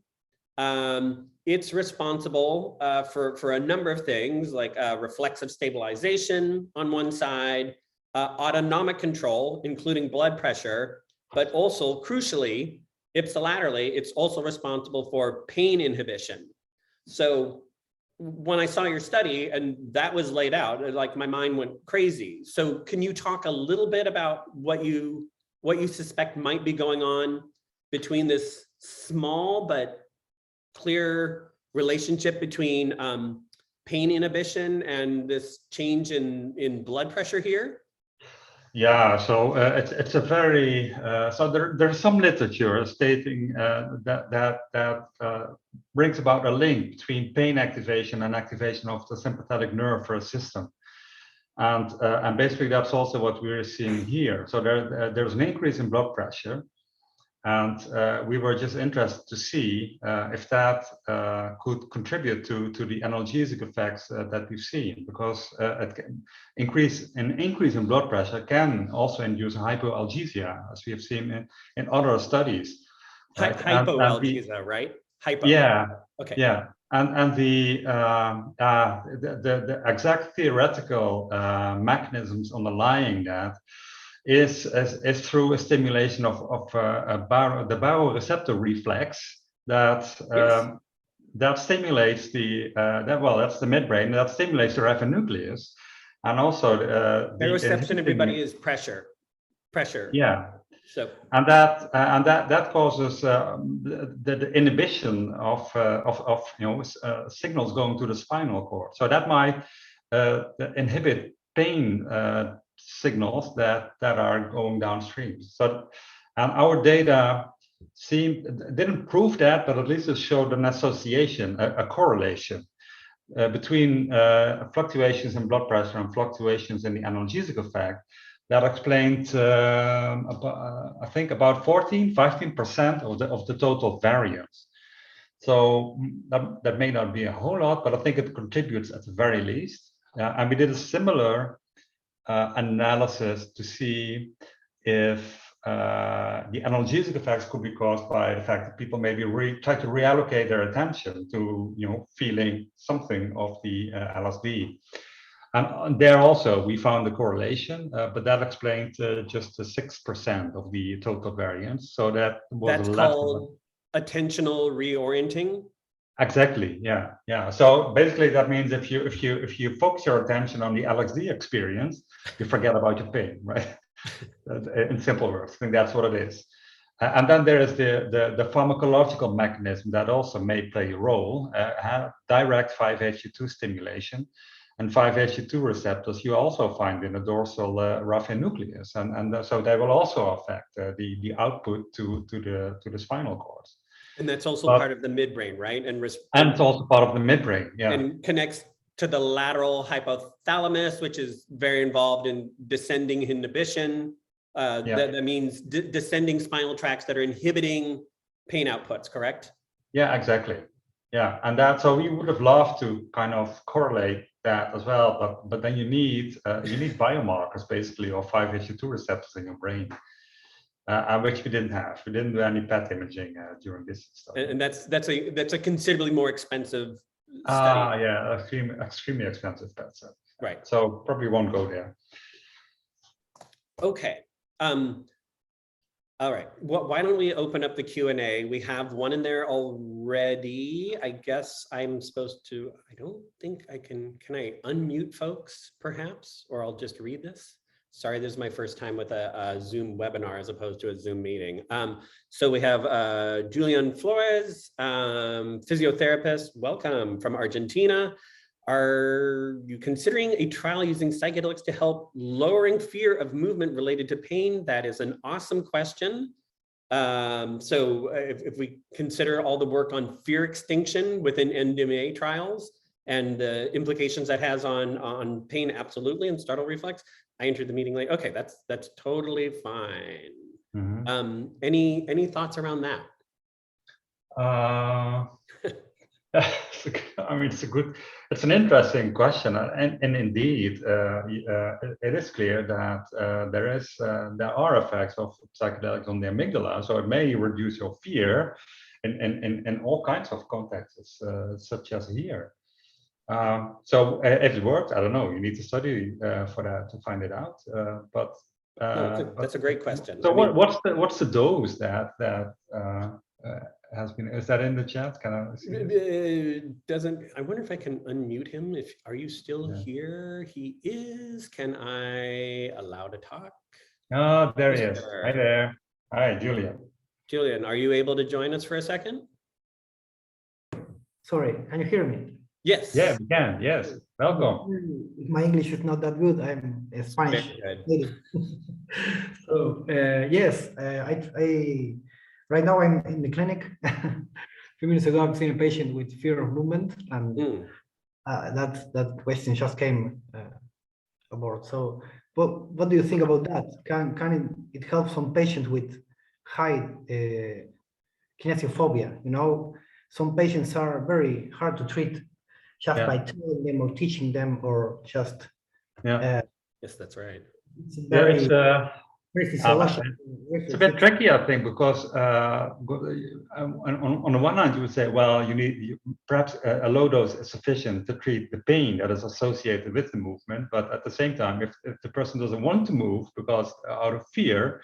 it's responsible for a number of things like reflexive stabilization on one side, autonomic control, including blood pressure, but also crucially, ipsilaterally, it's also responsible for pain inhibition. So when I saw your study and that was laid out, like my mind went crazy. So can you talk a little bit about what you suspect might be going on between this small but clear relationship between pain inhibition and this change in blood pressure here? Yeah, so it's a very so there's some literature stating that brings about a link between pain activation and activation of the sympathetic nervous system, and basically that's also what we're seeing here. So there's an increase in blood pressure, and we were just interested to see if that could contribute to the analgesic effects that we've seen, because increase in blood pressure can also induce hypoalgesia, as we have seen in other studies. Right? Hypoalgesia, right? Hypo. Yeah. Okay. Yeah. And the exact theoretical mechanisms underlying that is through a stimulation of the baroreceptor reflex that that stimulates that's the midbrain, that stimulates the raphe and also baroreception. Everybody is pressure. Yeah. So and that causes the inhibition of signals going to the spinal cord. So that might inhibit pain signals that are going downstream. So, and our data didn't prove that, but at least it showed an association, a correlation between fluctuations in blood pressure and fluctuations in the analgesic effect. That explained, I think, about 15% of the total variance. So that may not be a whole lot, but I think it contributes at the very least. And we did a similar analysis to see if the analgesic effects could be caused by the fact that people maybe try to reallocate their attention to feeling something of the LSD. And there also we found a correlation, but that explained just 6% of the total variance. So that's called attentional reorienting. Exactly. Yeah. So basically, that means if you focus your attention on the LSD experience, you forget about your pain, right? In simple words, I think that's what it is. And then there is the pharmacological mechanism that also may play a role. Direct 5-HT2 stimulation and 5-HT2 receptors you also find in the dorsal raphe nucleus, and so they will also affect the output to the spinal cord. And that's also part of the midbrain, right? And it's also part of the midbrain, yeah. And connects to the lateral hypothalamus, which is very involved in descending inhibition. That means descending spinal tracts that are inhibiting pain outputs, correct? Yeah, exactly. Yeah, and so we would have loved to kind of correlate that as well, but then you need biomarkers basically of 5-HT2 receptors in your brain, which we didn't have. We didn't do any PET imaging during this study. And that's a considerably more expensive study. Yeah, extremely expensive PET study. Right. So probably won't go there. Okay. All right. Well, why don't we open up the Q&A? We have one in there already. I guess I'm supposed to, I don't think I can I unmute folks perhaps, or I'll just read this? Sorry, this is my first time with a Zoom webinar as opposed to a Zoom meeting. So we have Julian Flores, physiotherapist, welcome from Argentina. Are you considering a trial using psychedelics to help lowering fear of movement related to pain? That is an awesome question. So if we consider all the work on fear extinction within MDMA trials and the implications that has on pain, absolutely, and startle reflex, I entered the meeting late. Okay, that's totally fine. Mm-hmm. Any thoughts around that? I mean, it's an interesting question, and indeed, it is clear that there are effects of psychedelics on the amygdala, so it may reduce your fear in all kinds of contexts, such as here. So if it works, I don't know. You need to study for that to find it out. But that's a great question. So what's the dose that has been, is that in the chat? Can I see it? Doesn't, I wonder if I can unmute him. Are you still here? He is. Can I allow to talk? Oh, there he is. Hi there. Hi, Julian. Julian, are you able to join us for a second? Sorry, can you hear me? Yes. Yeah, we can. Yes. Welcome. My English is not that good. I'm Spanish. So yes, I right now I'm in the clinic. A few minutes ago, I've seen a patient with fear of movement, and that question just came aboard. So, what do you think about that? Can it help some patients with high kinesiophobia? You know, some patients are very hard to treat just by telling them or teaching them, or just yes, that's right. It's very it's a bit tricky, I think, because on the one hand, you would say, well, you need perhaps a low dose is sufficient to treat the pain that is associated with the movement. But at the same time, if the person doesn't want to move because out of fear,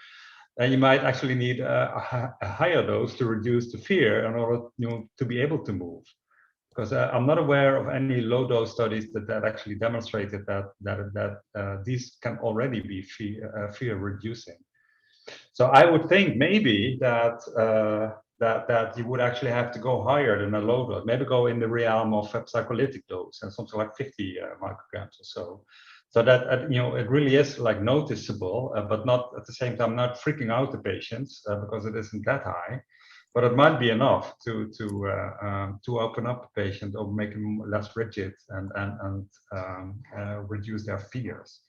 then you might actually need a higher dose to reduce the fear in order to be able to move. Because I'm not aware of any low dose studies that actually demonstrated that these can already be fear reducing. So I would think maybe that you would actually have to go higher than a low dose, maybe go in the realm of a psycholytic dose and something like 50 micrograms or so. So that it really is like noticeable, but not at the same time not freaking out the patients because it isn't that high. But it might be enough to open up a patient or make them less rigid and reduce their fears.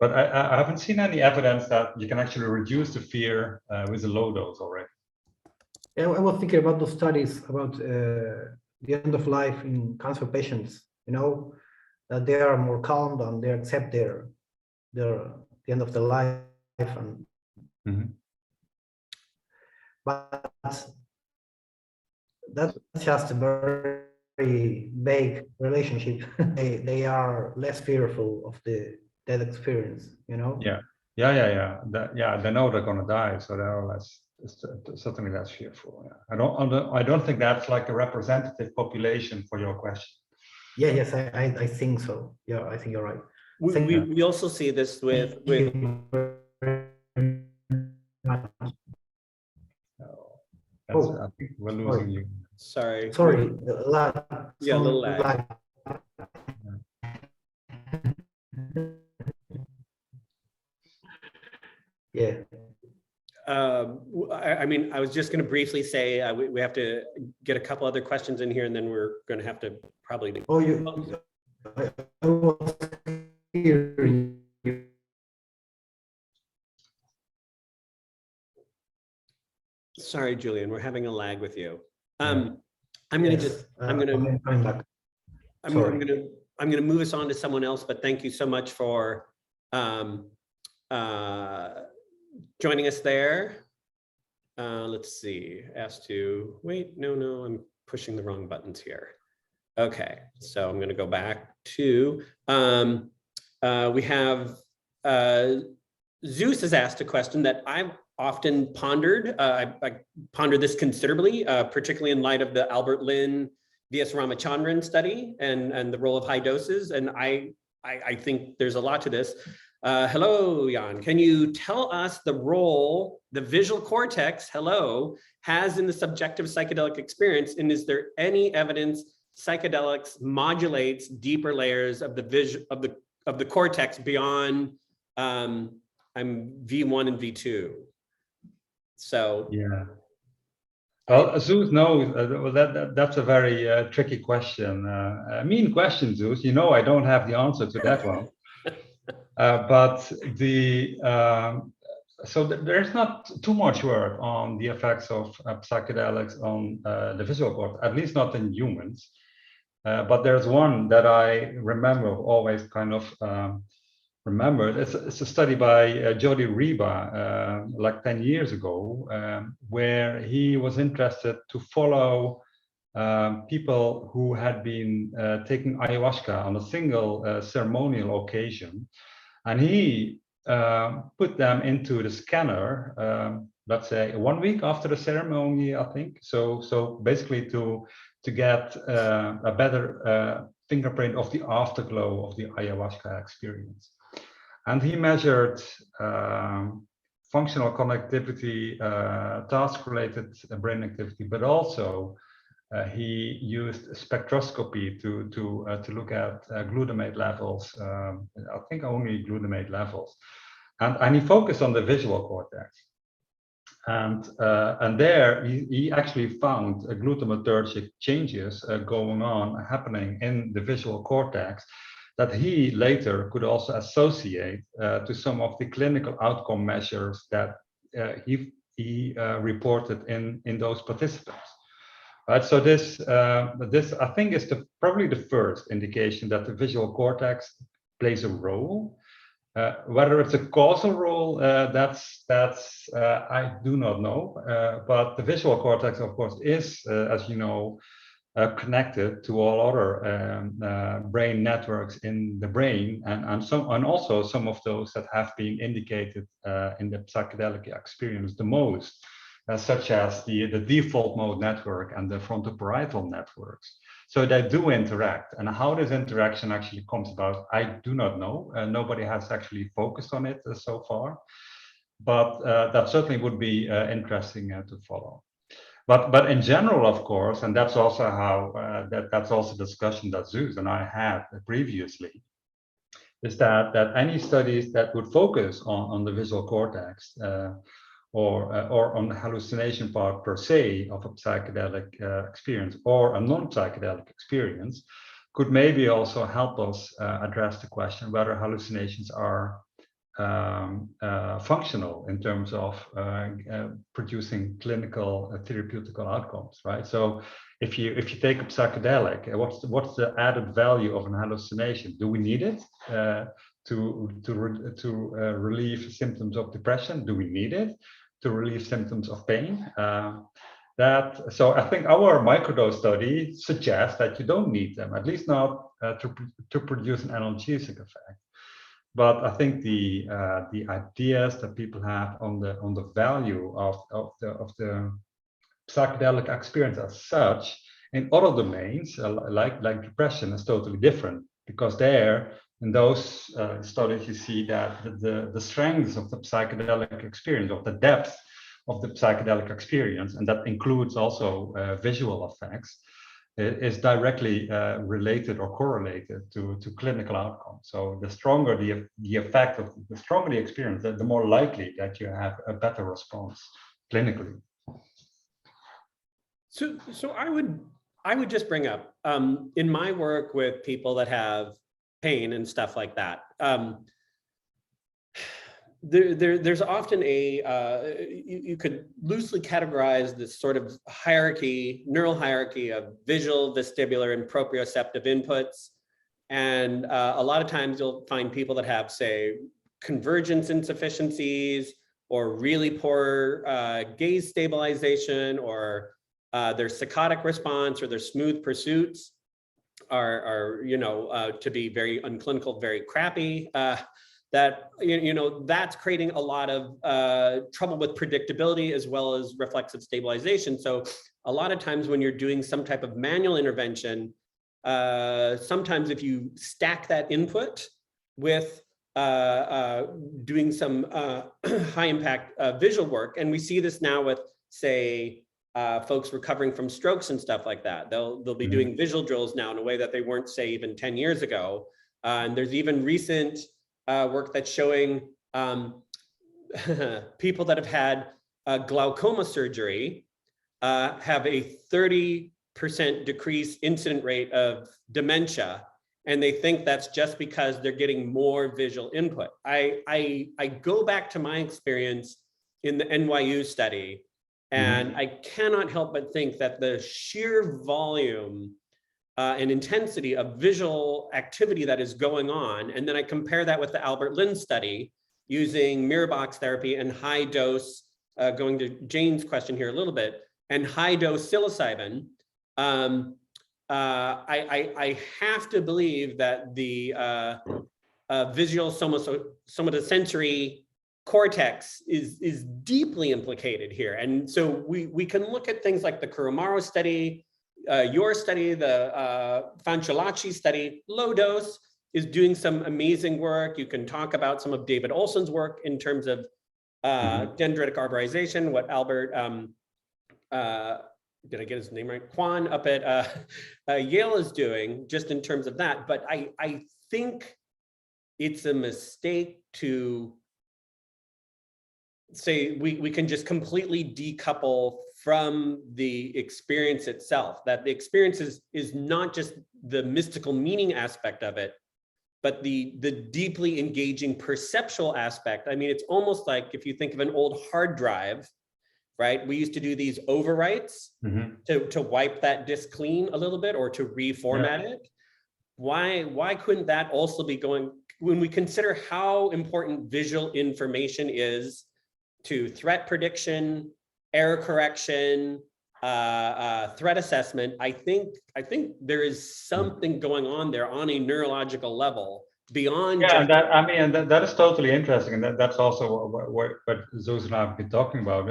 But I haven't seen any evidence that you can actually reduce the fear with a low dose already. Yeah, I was thinking about those studies about the end of life in cancer patients. You know, that they are more calm and they accept the end of their life and. But that's just a very vague relationship. they are less fearful of the death experience, you know? Yeah. They know they're going to die, so they're less, certainly less fearful. Yeah. I don't think that's like a representative population for your question. Yeah, yes, I think so. Yeah, I think you're right. We also see this with I think we're losing you. Sorry. Lag. Yeah, a little lag. Yeah. I mean, I was just going to briefly say we have to get a couple other questions in here, and then we're going to have to probably. Oh, I was hearing you. sorry, Julian, we're having a lag with you. Yeah. I'm going to Yes, just, I'm going to move us on to someone else, but thank you so much for joining us there. Let's see, asked to, wait, no, I'm pushing the wrong buttons here. Okay, so I'm going to go back to, we have, Zeus has asked a question that I've often pondered. I pondered this considerably, particularly in light of the Albert Lin V.S. Ramachandran study and the role of high doses. And I think there's a lot to this. Hello, Jan. Can you tell us the role the visual cortex, has in the subjective psychedelic experience? And is there any evidence psychedelics modulates deeper layers of the cortex beyond I'm V1 and V2? So yeah. Well, Zeus knows that's a very tricky question. A mean question, Zeus. You know, I don't have the answer to that one. But there's not too much work on the effects of psychedelics on the visual cortex, at least not in humans. But there's one that I remember, always kind of remembered. It's a study by Jody Reba, like 10 years ago, where he was interested to follow people who had been taking ayahuasca on a single ceremonial occasion. And he put them into the scanner, let's say 1 week after the ceremony, I think. So basically to get a better fingerprint of the afterglow of the ayahuasca experience. And he measured functional connectivity, task-related brain activity, but also he used spectroscopy to look at glutamate levels. I think only glutamate levels, and he focused on the visual cortex. And there he actually found glutamatergic changes happening in the visual cortex that he later could also associate to some of the clinical outcome measures that he reported in those participants. Right, so this I think is probably the first indication that the visual cortex plays a role. Whether it's a causal role, that's I do not know. But the visual cortex, of course, is, as you know, connected to all other brain networks in the brain, and also some of those that have been indicated in the psychedelic experience the most, such as the default mode network and the frontoparietal networks. So they do interact, and how this interaction actually comes about, I do not know. Nobody has actually focused on it so far, but that certainly would be interesting to follow. But in general, of course, and that's also how that's also a discussion that Zeus and I had previously, is that any studies that would focus on the visual cortex or on the hallucination part per se of a psychedelic experience or a non-psychedelic experience could maybe also help us address the question whether hallucinations are functional in terms of producing clinical therapeutical outcomes, right? So if you take a psychedelic, what's the added value of an hallucination? Do we need it to relieve symptoms of depression? Do we need it to relieve symptoms of pain? So I think our microdose study suggests that you don't need them, at least not to produce an analgesic effect. But I think the ideas that people have on the value of the psychedelic experience as such in other domains, like depression, is totally different, because there in those studies you see that the strengths of the psychedelic experience, of the depth of the psychedelic experience, and that includes also visual effects, is directly related or correlated to clinical outcomes. So the stronger the effect of the stronger the experience, the more likely that you have a better response clinically. So I would just bring up in my work with people that have pain and stuff like that, there's often you could loosely categorize this sort of hierarchy, neural hierarchy of visual, vestibular, and proprioceptive inputs. And a lot of times you'll find people that have, say, convergence insufficiencies or really poor gaze stabilization, or their saccadic response or their smooth pursuits are to be very unclinical, very crappy. That that's creating a lot of trouble with predictability as well as reflexive stabilization. So a lot of times when you're doing some type of manual intervention, sometimes if you stack that input with doing some high impact visual work, and we see this now with, say, folks recovering from strokes and stuff like that. They'll be doing visual drills now in a way that they weren't, say, even 10 years ago. And there's even recent work that's showing people that have had glaucoma surgery have a 30% decreased incident rate of dementia, and they think that's just because they're getting more visual input. I go back to my experience in the NYU study, and I cannot help but think that the sheer volume and intensity of visual activity that is going on, and then I compare that with the Albert Lin study using mirror box therapy and high dose, going to Jane's question here a little bit, and high dose psilocybin, I have to believe that the visual somatosensory cortex is deeply implicated here. And so we can look at things like the Kurumaro study, your study, the Fanciulacci study. Lowdose is doing some amazing work. You can talk about some of David Olson's work in terms of dendritic arborization, what Albert, did I get his name right? Kwan up at Yale is doing, just in terms of that. But I think it's a mistake to say we can just completely decouple from the experience itself, that the experience is not just the mystical meaning aspect of it, but the deeply engaging perceptual aspect. I mean, it's almost like if you think of an old hard drive, right? We used to do these overwrites to wipe that disk clean a little bit or to reformat it. Why couldn't that also be going, when we consider how important visual information is to threat prediction, error correction, threat assessment, I think there is something going on there on a neurological level beyond. Yeah, that is totally interesting, and that's also what Zoe and I have been talking about.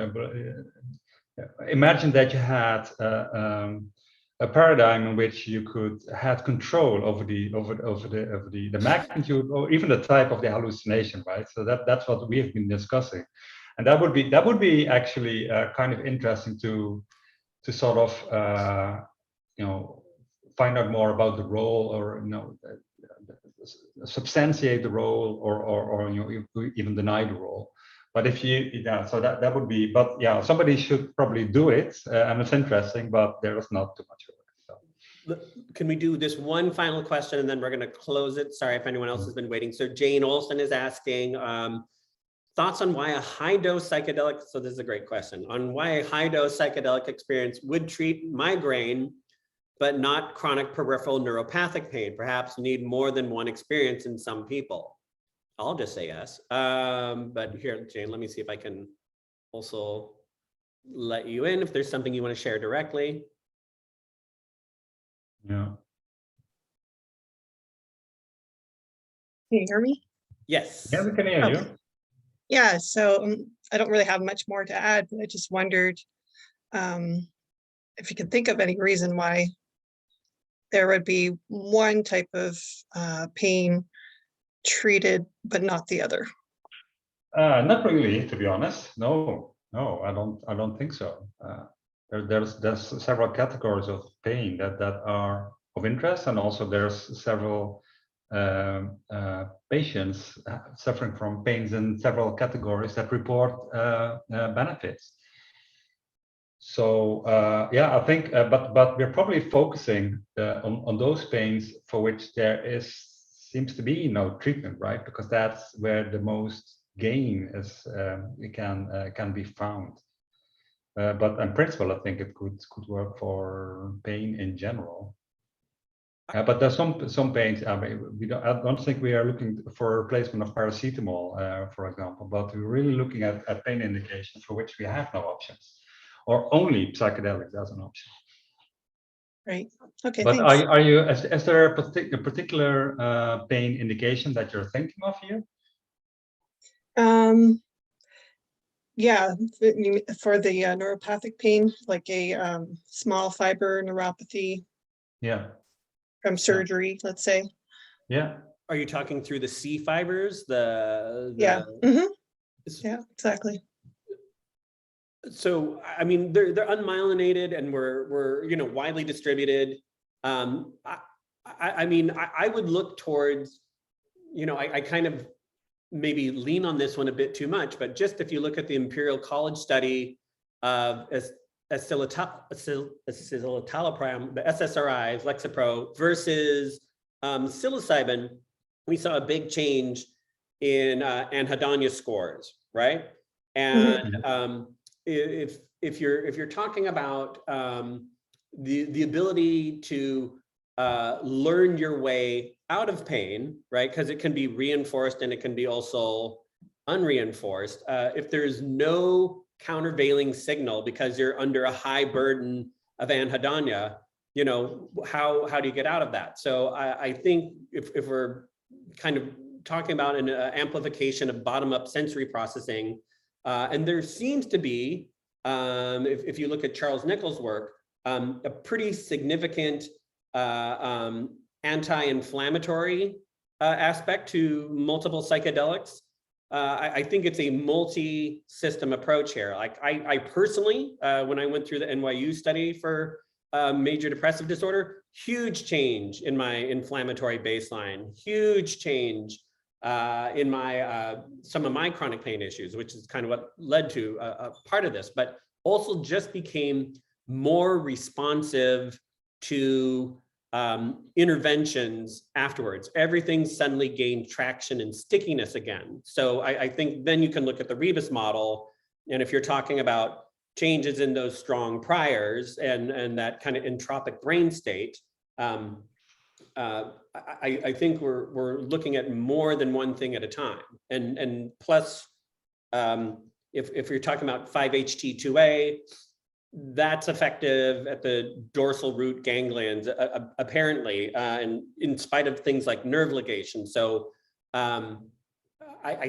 Imagine that you had a paradigm in which you could have control over the magnitude or even the type of the hallucination, right? So that's what we have been discussing, and that would be actually kind of interesting to sort of find out more about the role, or substantiate the role, or even deny the role. But if so that would be, but yeah, somebody should probably do it, and it's interesting, but there is not too much of it. So. Can we do this one final question and then we're going to close it? Sorry if anyone else has been waiting. So Jane Olson is asking, thoughts on why a high dose psychedelic, so this is a great question, on why a high dose psychedelic experience would treat migraine but not chronic peripheral neuropathic pain, perhaps need more than one experience in some people. I'll just say yes. But here, Jane, let me see if I can also let you in if there's something you want to share directly. Yeah. Can you hear me? Yes. Yeah, we can hear you. Yeah, so I don't really have much more to add, but I just wondered if you could think of any reason why there would be one type of pain treated, but not the other. Not really, to be honest. No, I don't think so. There's several categories of pain that are of interest, and also there's several patients suffering from pains in several categories that report benefits. So yeah, I think, but we're probably focusing on those pains for which there seems to be no treatment, right? Because that's where the most gain can be found. But in principle, I think it could work for pain in general. But there's some pains. I don't think we are looking for a replacement of paracetamol, for example. But we're really looking at pain indications for which we have no options, or only psychedelics as an option. Right. Okay. But thanks. are you? Is there a particular pain indication that you're thinking of here? Yeah, for the neuropathic pain, like a small fiber neuropathy. Yeah. From surgery, let's say. Yeah. Are you talking through the C fibers? Yeah. Mm-hmm. Yeah, exactly. So I mean, they're unmyelinated and we're widely distributed. I mean, I would look towards, I kind of maybe lean on this one a bit too much, but just if you look at the Imperial College study of escitalopram, the SSRIs, Lexapro versus psilocybin, we saw a big change in anhedonia scores, right? And if you're talking about the ability to learn your way out of pain, right? Because it can be reinforced and it can be also unreinforced. If there's no countervailing signal because you're under a high burden of anhedonia, how do you get out of that? So I think if we're kind of talking about an amplification of bottom-up sensory processing, and there seems to be, if you look at Charles Nichols' work, a pretty significant anti-inflammatory aspect to multiple psychedelics. I think it's a multi-system approach here. Like I personally, when I went through the NYU study for major depressive disorder, huge change in my inflammatory baseline, huge change in my some of my chronic pain issues, which is kind of what led to a part of this, but also just became more responsive to interventions afterwards. Everything suddenly gained traction and stickiness again. So I think then you can look at the Rebus model, and if you're talking about changes in those strong priors and that kind of entropic brain state, I think we're looking at more than one thing at a time. And plus, if you're talking about 5-HT2A, that's effective at the dorsal root ganglions, apparently, and in spite of things like nerve ligation. So I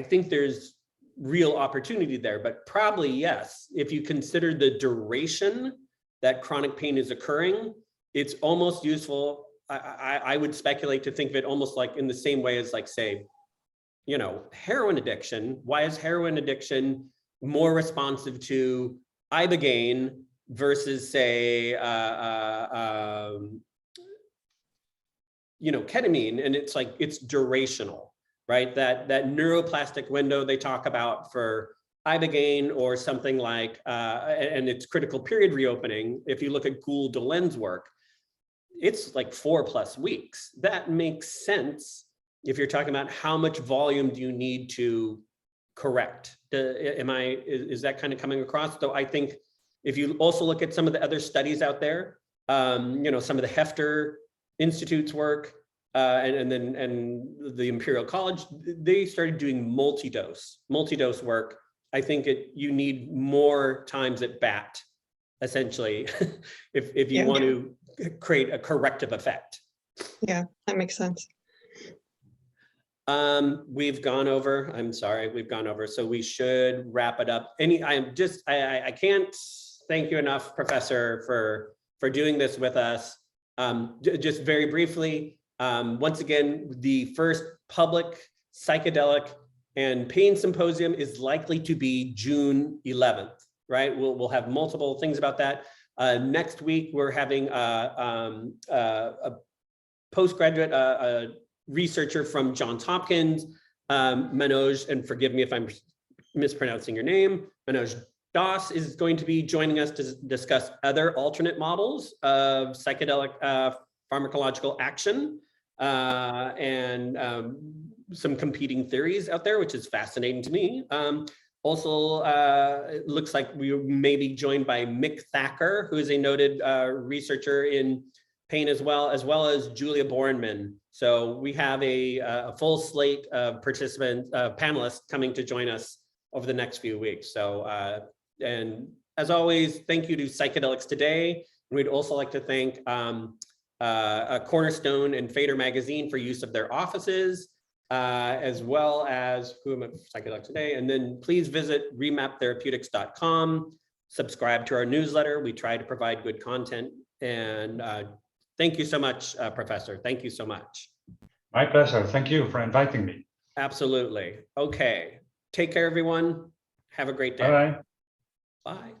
think there's real opportunity there, but probably yes, if you consider the duration that chronic pain is occurring, it's almost useful. I would speculate to think of it almost like in the same way as, like, say, heroin addiction. Why is heroin addiction more responsive to ibogaine versus, say, ketamine? And it's like, it's durational, right? That neuroplastic window they talk about for ibogaine, or something like, and it's critical period reopening. If you look at Gould Delen's work, it's like 4+ weeks. That makes sense if you're talking about how much volume do you need to correct. Is that kind of coming across? So I think if you also look at some of the other studies out there, some of the Hefter Institute's work, and the Imperial College, they started doing multi-dose work. I think you need more times at bat, essentially, if you want to create a corrective effect. Yeah, that makes sense. We've gone over, I'm sorry, we've gone over, so we should wrap it up. I can't thank you enough, Professor, for doing this with us. Just very briefly, once again, the first public psychedelic and pain symposium is likely to be June 11th, right? We'll have multiple things about that. Next week, we're having a postgraduate researcher from Johns Hopkins, Manoj, and forgive me if I'm mispronouncing your name, Manoj Das is going to be joining us to discuss other alternate models of psychedelic pharmacological action. some competing theories out there, which is fascinating to me. Also, it looks like we may be joined by Mick Thacker, who is a noted researcher in pain as well as Julia Bornman. So we have a full slate of participants, panelists coming to join us over the next few weeks. So, and as always, thank you to Psychedelics Today. We'd also like to thank Cornerstone and Fader Magazine for use of their offices, as well as Psychedelics Today. And then please visit remaptherapeutics.com, subscribe to our newsletter. We try to provide good content. And thank you so much, Professor. Thank you so much. My pleasure. Thank you for inviting me. Absolutely. Okay. Take care, everyone. Have a great day. Bye-bye. Bye.